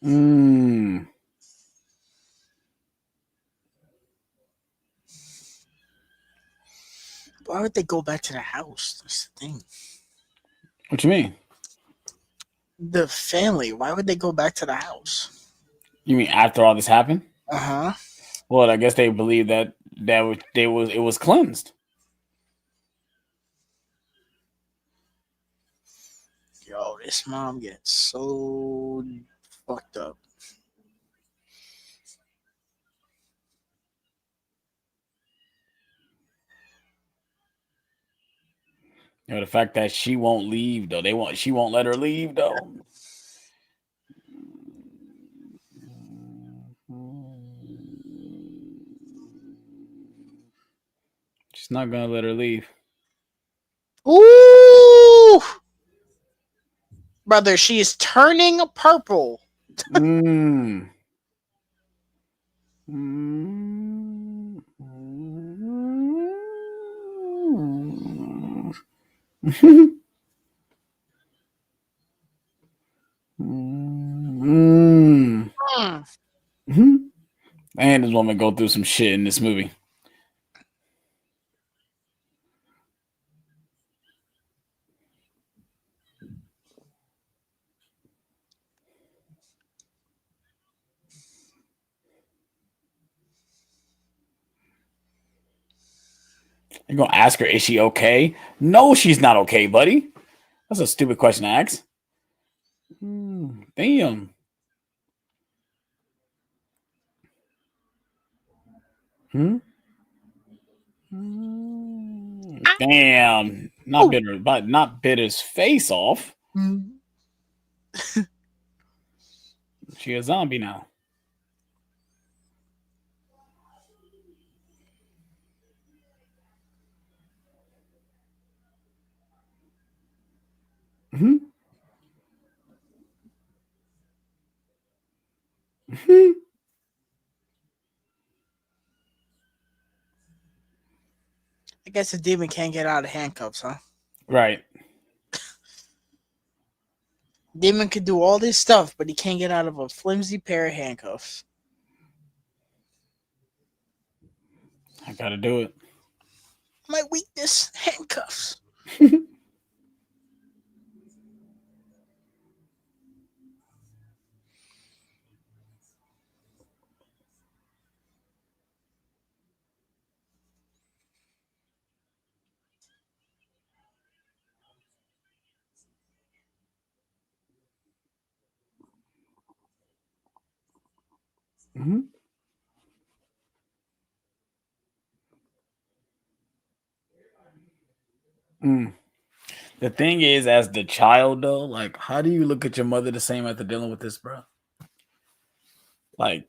Mm. Why would they go back to the house? That's the thing. What you mean? The family. Why would they go back to the house? You mean after all this happened? Uh huh. Well, I guess they believe that it was cleansed. Yo, this mom gets so fucked up. You know, the fact that she won't leave though. She won't let her leave though. She's not gonna let her leave. Ooh, brother, she is turning purple. Mm. Mm. Mm. Mm. And this woman go through some shit in this movie. You're gonna ask her, is she okay? No, she's not okay, buddy. That's a stupid question to ask. Damn. Hmm? Damn. Not Ooh. bitter, but not bit his face off. Mm. She a zombie now. Hmm? I guess the demon can't get out of handcuffs, huh? Right. Demon could do all this stuff, but he can't get out of a flimsy pair of handcuffs. I gotta do it. My weakness, handcuffs. Mhm. Mm. The thing is, as the child though, like, how do you look at your mother the same after dealing with this, bro? Like,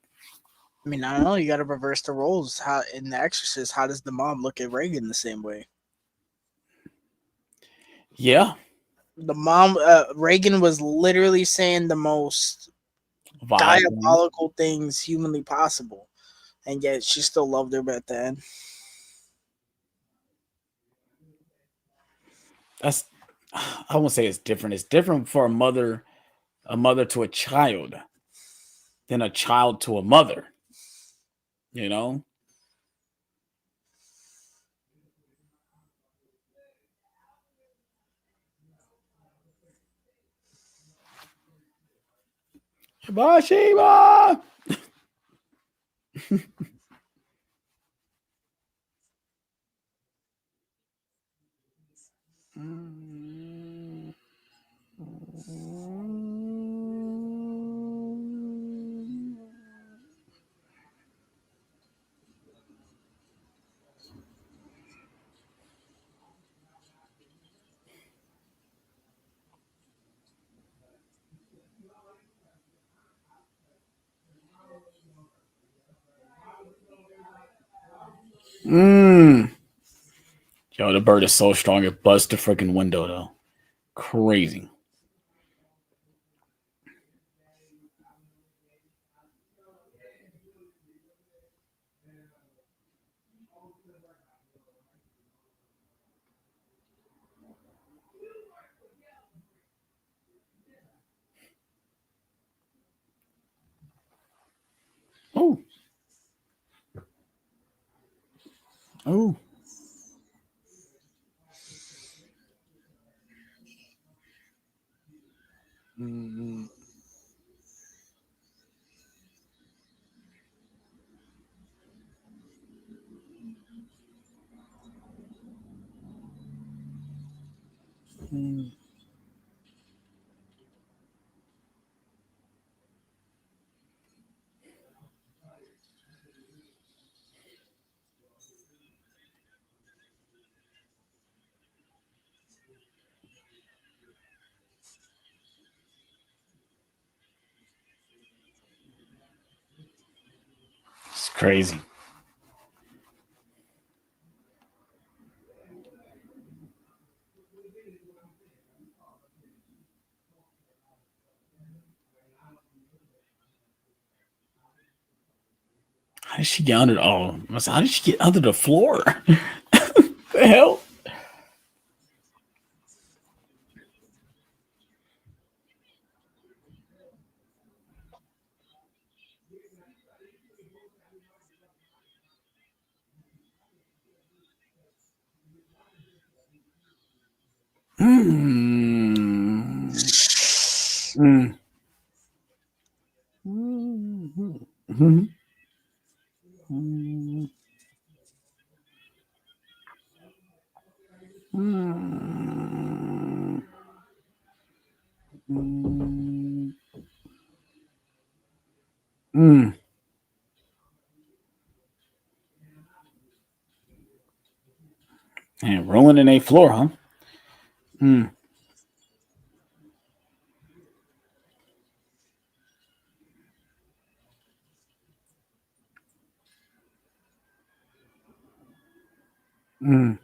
I mean, I don't know. You got to reverse the roles. How in The Exorcist, how does the mom look at Reagan the same way? yeah, The mom, Reagan was literally saying the most vile things. diabolical things humanly possible, and yet she still loved her at the end. that's I won't say it's different. It's different for a mother to a child than a child to a mother. You know, Shibashiba. Mm. Yo, the bird is so strong it buzzed the freaking window though. Crazy. Oh, oh. Mm, mm. It's crazy. How did she get under? Oh, how did she get under the floor? The hell? Mm. Mm. Mhm. Mhm. Mm. Mm. Mm. Mm. And rolling in a floor, huh? Mm. Mm.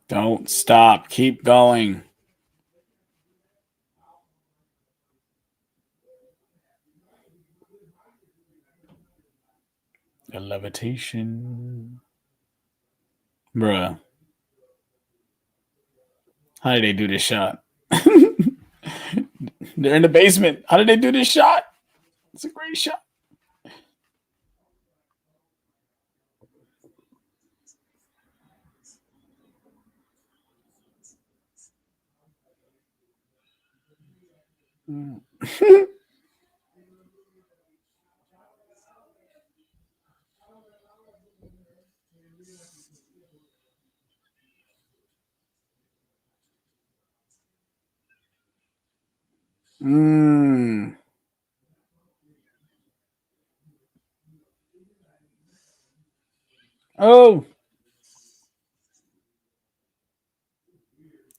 Don't stop. Keep going. The levitation. Bruh. How did they do this shot? They're in the basement. How did they do this shot? It's a great shot. Mm. Mm. Oh,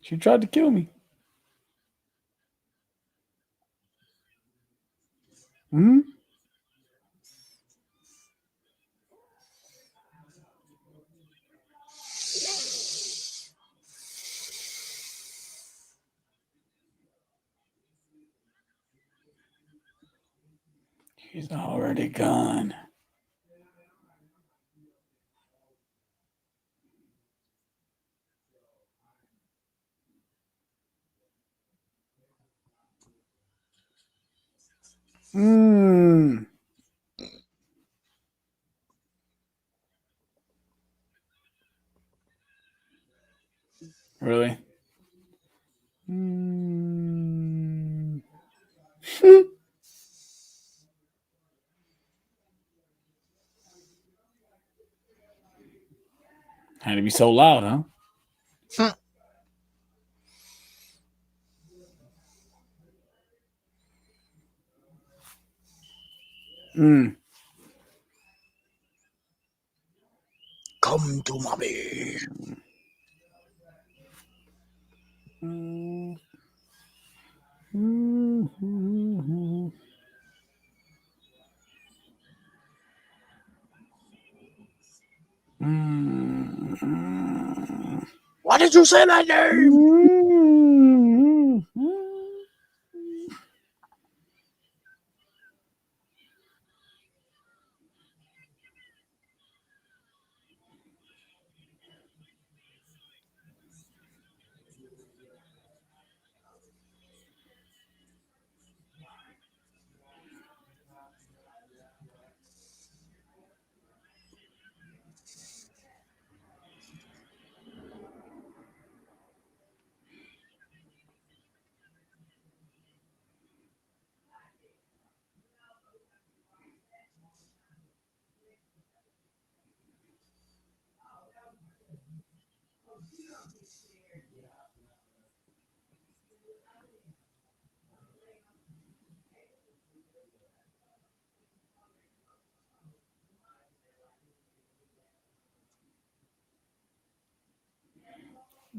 she tried to kill me. Mm. She's already gone. Hmm. Really? Mm. Had to be so loud, huh? Mm. Come to mommy. Mm. Mm. Mm. Why did you say that name? Mm.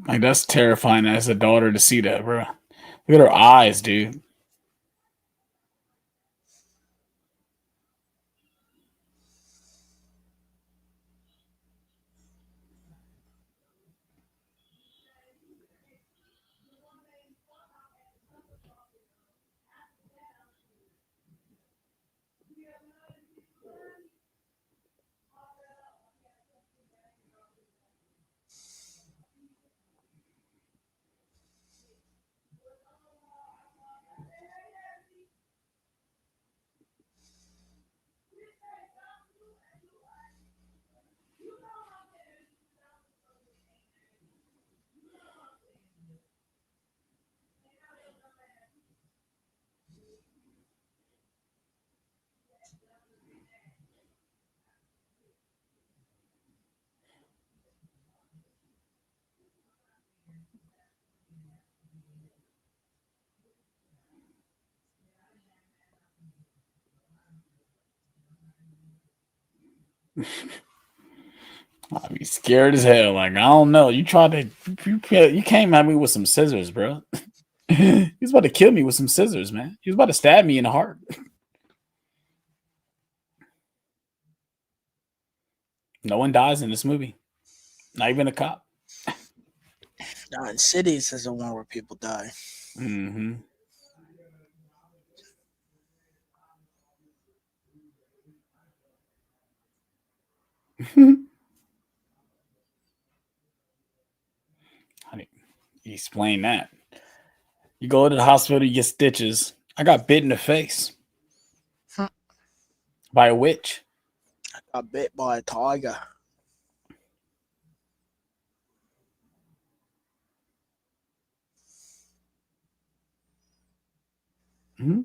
Like that's terrifying as a daughter to see that, bro. Look at her eyes, dude. I'd be scared as hell. Like I don't know. You tried to, you came at me with some scissors, bro. He was about to kill me with some scissors, man. He was about to stab me in the heart. No one dies in this movie. Not even a cop. In cities is the one where people die. Mm-hmm. How do you explain that? You go to the hospital, you get stitches. I got bit in the face by a witch. Got bit by a tiger. Mm-hmm.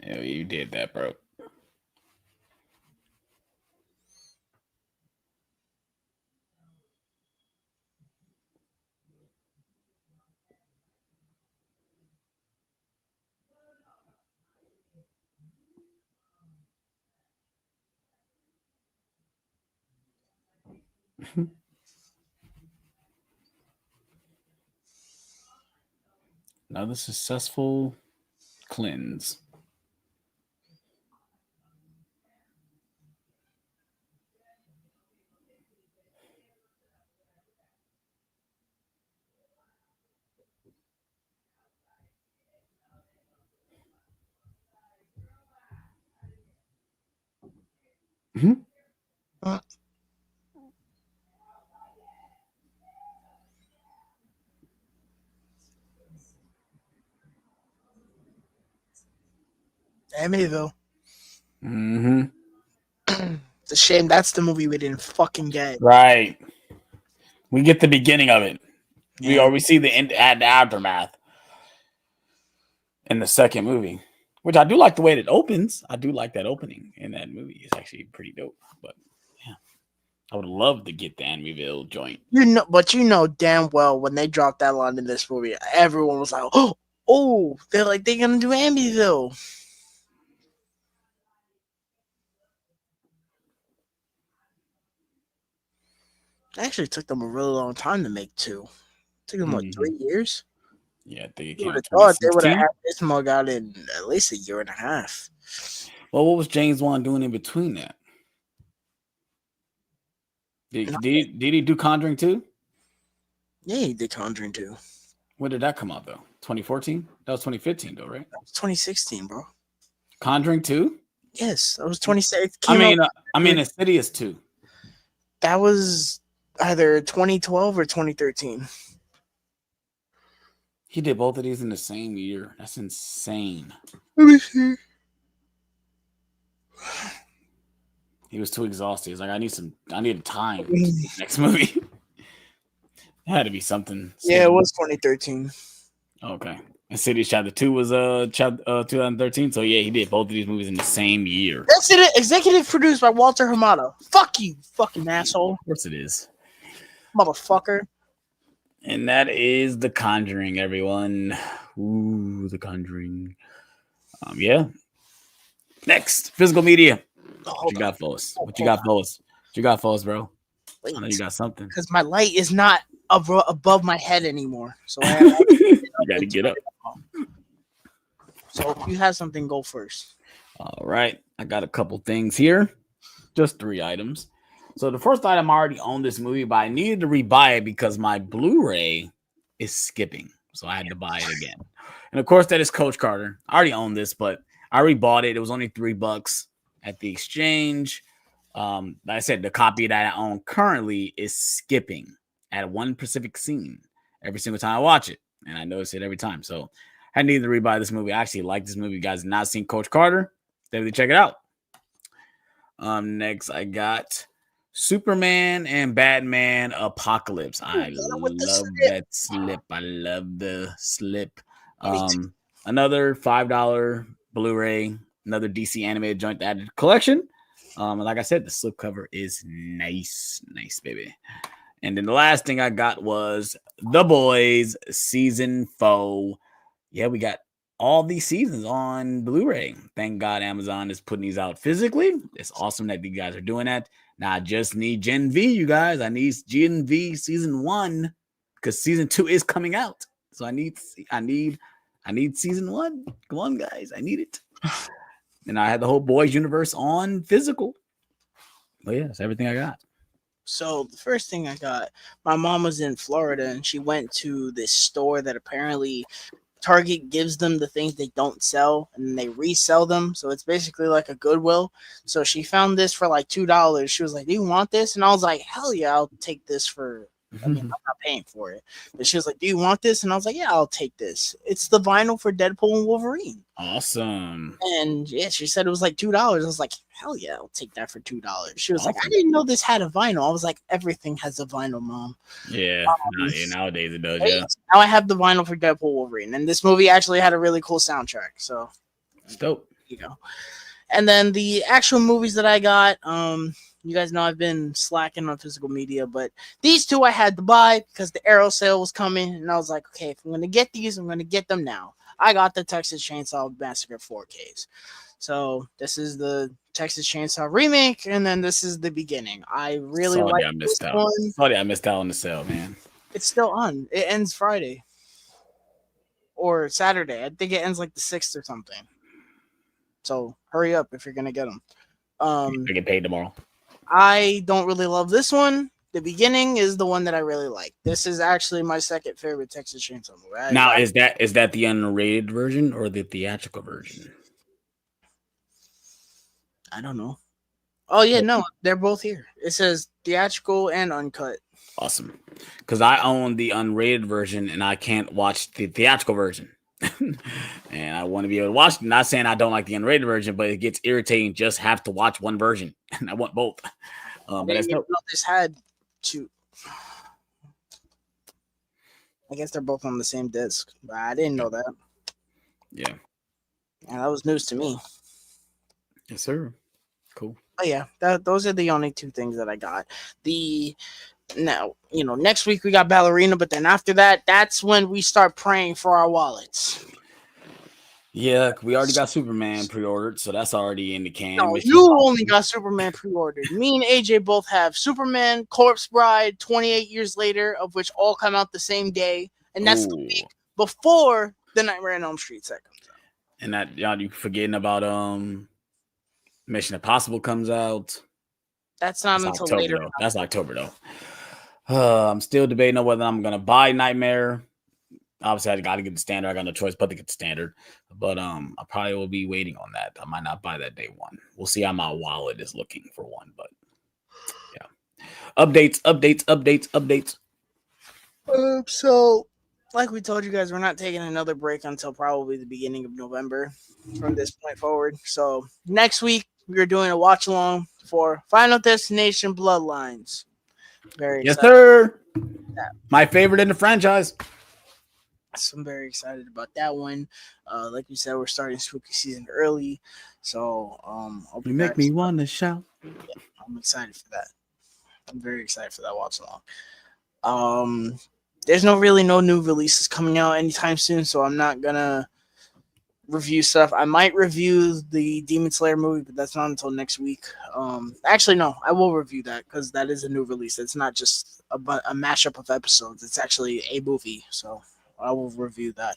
Yeah, you did that, bro. Another successful cleanse. Mm-hmm. Amityville. Mm-hmm. It's a shame that's the movie we didn't fucking get. Right. We get the beginning of it. Yeah. We see the aftermath in the second movie, which I do like the way it opens. I do like that opening in that movie. It's actually pretty dope. But yeah, I would love to get the Amityville joint. But you know damn well when they dropped that line in this movie, everyone was like, "Oh, they're gonna do Amityville." It actually took them a really long time to make two. It took them like 3 years. Yeah, I think it You came would out have thought they would have 2016. had this mug out in at least a year and a half. Well, what was James Wan doing in between that? Did he do Conjuring 2? Yeah, he did Conjuring 2. When did that come out though? 2014? That was 2015 though, right? That was 2016, bro. Conjuring 2? Yes, that was 2016. I mean Insidious 2. That was either 2012 or 2013. He did both of these in the same year. That's insane. Let me see. He was too exhausted. He's like, I need time to do the next movie. It had to be something. Yeah, it was 2013. Okay. Insidious Chapter 2 was 2013. So yeah, he did both of these movies in the same year. That's it. Executive produced by Walter Hamada. Fuck you, fucking asshole. Of course it is. Motherfucker. And that is The Conjuring, everyone. Ooh, The Conjuring. Yeah. Next, physical media. What you got for us? What you got for us? What you got for us, bro? Wait, I know you got something. because my light is not above my head anymore. So I You got to get up. So if you have something, go first. All right. I got a couple things here. Just 3 items. So the first item, I already own this movie, but I needed to rebuy it because my Blu-ray is skipping. So I had to buy it again. And of course, that is Coach Carter. I already own this, but I already bought it. It was only $3 at the exchange. Like I said, the copy that I own currently is skipping at one specific scene every single time I watch it. And I notice it every time. So I needed to rebuy this movie. I actually like this movie. You guys have not seen Coach Carter? Definitely check it out. Next, I got Superman and Batman Apocalypse. I love that slip. I love the slip. Another $5 Blu-ray, another DC animated joint added collection. And like I said, the slipcover is nice, baby. And then the last thing I got was The Boys Season 4. Yeah, we got all these seasons on Blu-ray. Thank God Amazon is putting these out physically. It's awesome that you guys are doing that. Now I just need Gen V, you guys. I need Gen V Season 1 because Season 2 is coming out. So I need Season 1. Come on, guys. I need it. And I had the whole Boys universe on physical. But yeah, that's everything I got. So the first thing I got, my mom was in Florida and she went to this store that apparently Target gives them the things they don't sell and they resell them. So it's basically like a Goodwill. So she found this for like $2. She was like, "Do you want this?" And I was like, "Hell yeah, I'll take this for." I mean, I'm not paying for it. But she was like, "Do you want this?" And I was like, "Yeah, I'll take this." It's the vinyl for Deadpool and Wolverine. Awesome. And yeah, she said it was like $2. I was like, "Hell yeah, I'll take that for $2." She was like, "I didn't know this had a vinyl." I was like, "Everything has a vinyl, Mom." Yeah, nowadays it does. Yeah. Now I have the vinyl for Deadpool Wolverine, and this movie actually had a really cool soundtrack. So, it's dope. You know. And then the actual movies that I got, you guys know I've been slacking on physical media, but these two I had to buy because the Arrow sale was coming, and I was like, okay, if I'm gonna get these, I'm gonna get them now. I got the Texas Chainsaw Massacre 4Ks. So this is the Texas Chainsaw remake, and then this is the beginning. I really like this one. Sorry, I missed out on the sale, man. It's still on. It ends Friday or Saturday. I think it ends like the 6th or something. So hurry up if you're gonna get them. I get paid tomorrow. I don't really love this one. The beginning is the one that I really like. This is actually my second favorite Texas Chainsaw movie. Now, is that the unrated version or the theatrical version? I don't know. Oh yeah, no, they're both here. It says theatrical and uncut. Awesome, because I own the unrated version and I can't watch the theatrical version, and I want to be able to watch it. Not saying I don't like the unrated version, but it gets irritating. Just have to watch one version, and I want both. But that's no. This had two. I guess they're both on the same disc, but I didn't know that. Yeah, and that was news to me. Yes, sir. Cool. Oh yeah, those are the only two things that I got. Now, next week we got Ballerina, but then after that, that's when we start praying for our wallets. Yeah, we already got Superman pre-ordered, so that's already in the can. No, you only got Superman pre-ordered. Me and AJ both have Superman, Corpse Bride, 28 Years Later, of which all come out the same day, and that's the week before the Nightmare on Elm Street set comes out. And that y'all, you forgetting about Mission Impossible comes out. That's not until October, later. Though. That's October though. I'm still debating on whether I'm gonna buy Nightmare. Obviously, I got to get the standard. I got no choice but to get the standard. But I probably will be waiting on that. I might not buy that day one. We'll see how my wallet is looking for one. But yeah, updates. So, like we told you guys, we're not taking another break until probably the beginning of November from this point forward. So next week we're doing a watch along for Final Destination Bloodlines. Very excited. Yes, sir. My favorite in the franchise. So I'm very excited about that one. Like we said, we're starting spooky season early, so you make me want to shout. Yeah, I'm excited for that. I'm very excited for that watch along. There's no new releases coming out anytime soon, so I'm not gonna review stuff. I might review the Demon Slayer movie, but that's not until next week. Actually, no, I will review that because that is a new release. It's not just a mashup of episodes. It's actually a movie, so I will review that.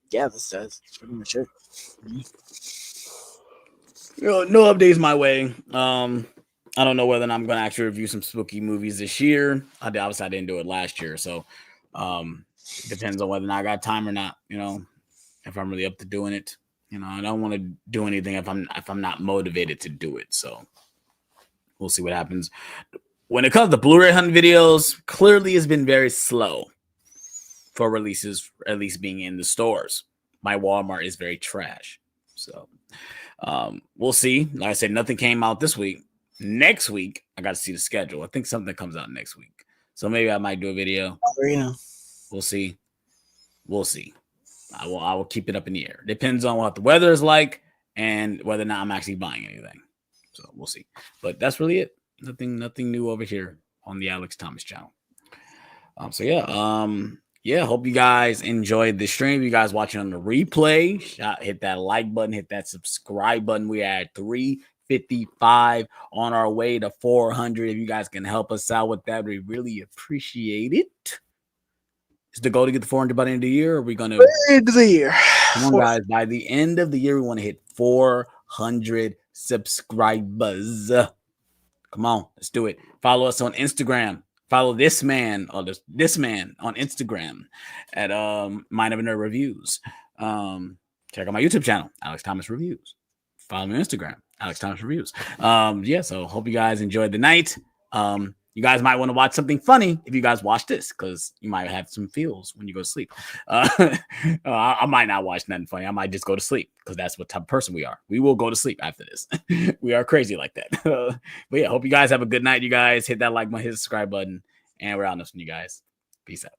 Yeah, that's pretty much it. No updates my way. I don't know whether I'm going to actually review some spooky movies this year. Obviously, I didn't do it last year, so depends on whether or not I got time or not. If I'm really up to doing it. I don't want to do anything if I'm not motivated to do it. So we'll see what happens. When it comes to Blu-ray hunting videos, clearly it's been very slow for releases, at least being in the stores. My Walmart is very trash. So we'll see. Like I said, nothing came out this week. Next week, I got to see the schedule. I think something comes out next week. So maybe I might do a video. We'll see. I will keep it up in the air. Depends on what the weather is like and whether or not I'm actually buying anything. So we'll see. But that's really it. Nothing new over here on the Alex Thomas channel. Hope you guys enjoyed the stream. You guys watching on the replay, hit that like button, hit that subscribe button. We are at 355 on our way to 400. If you guys can help us out with that, we really appreciate it. Is the goal to get the 400 by the end of the year? Or are we going to end of the year? Come on, guys. By the end of the year, we want to hit 400 subscribers. Come on, let's do it. Follow us on Instagram. Follow this man on Instagram at Mind of a Nerd Reviews. Check out my YouTube channel, Alex Thomas Reviews. Follow me on Instagram, Alex Thomas Reviews. So hope you guys enjoyed the night. You guys might want to watch something funny if you guys watch this, because you might have some feels when you go to sleep. I might not watch nothing funny. I might just go to sleep, because that's what type of person we are. We will go to sleep after this. We are crazy like that. But yeah, hope you guys have a good night. You guys hit that like button, hit the subscribe button, and we're out. You guys. Peace out.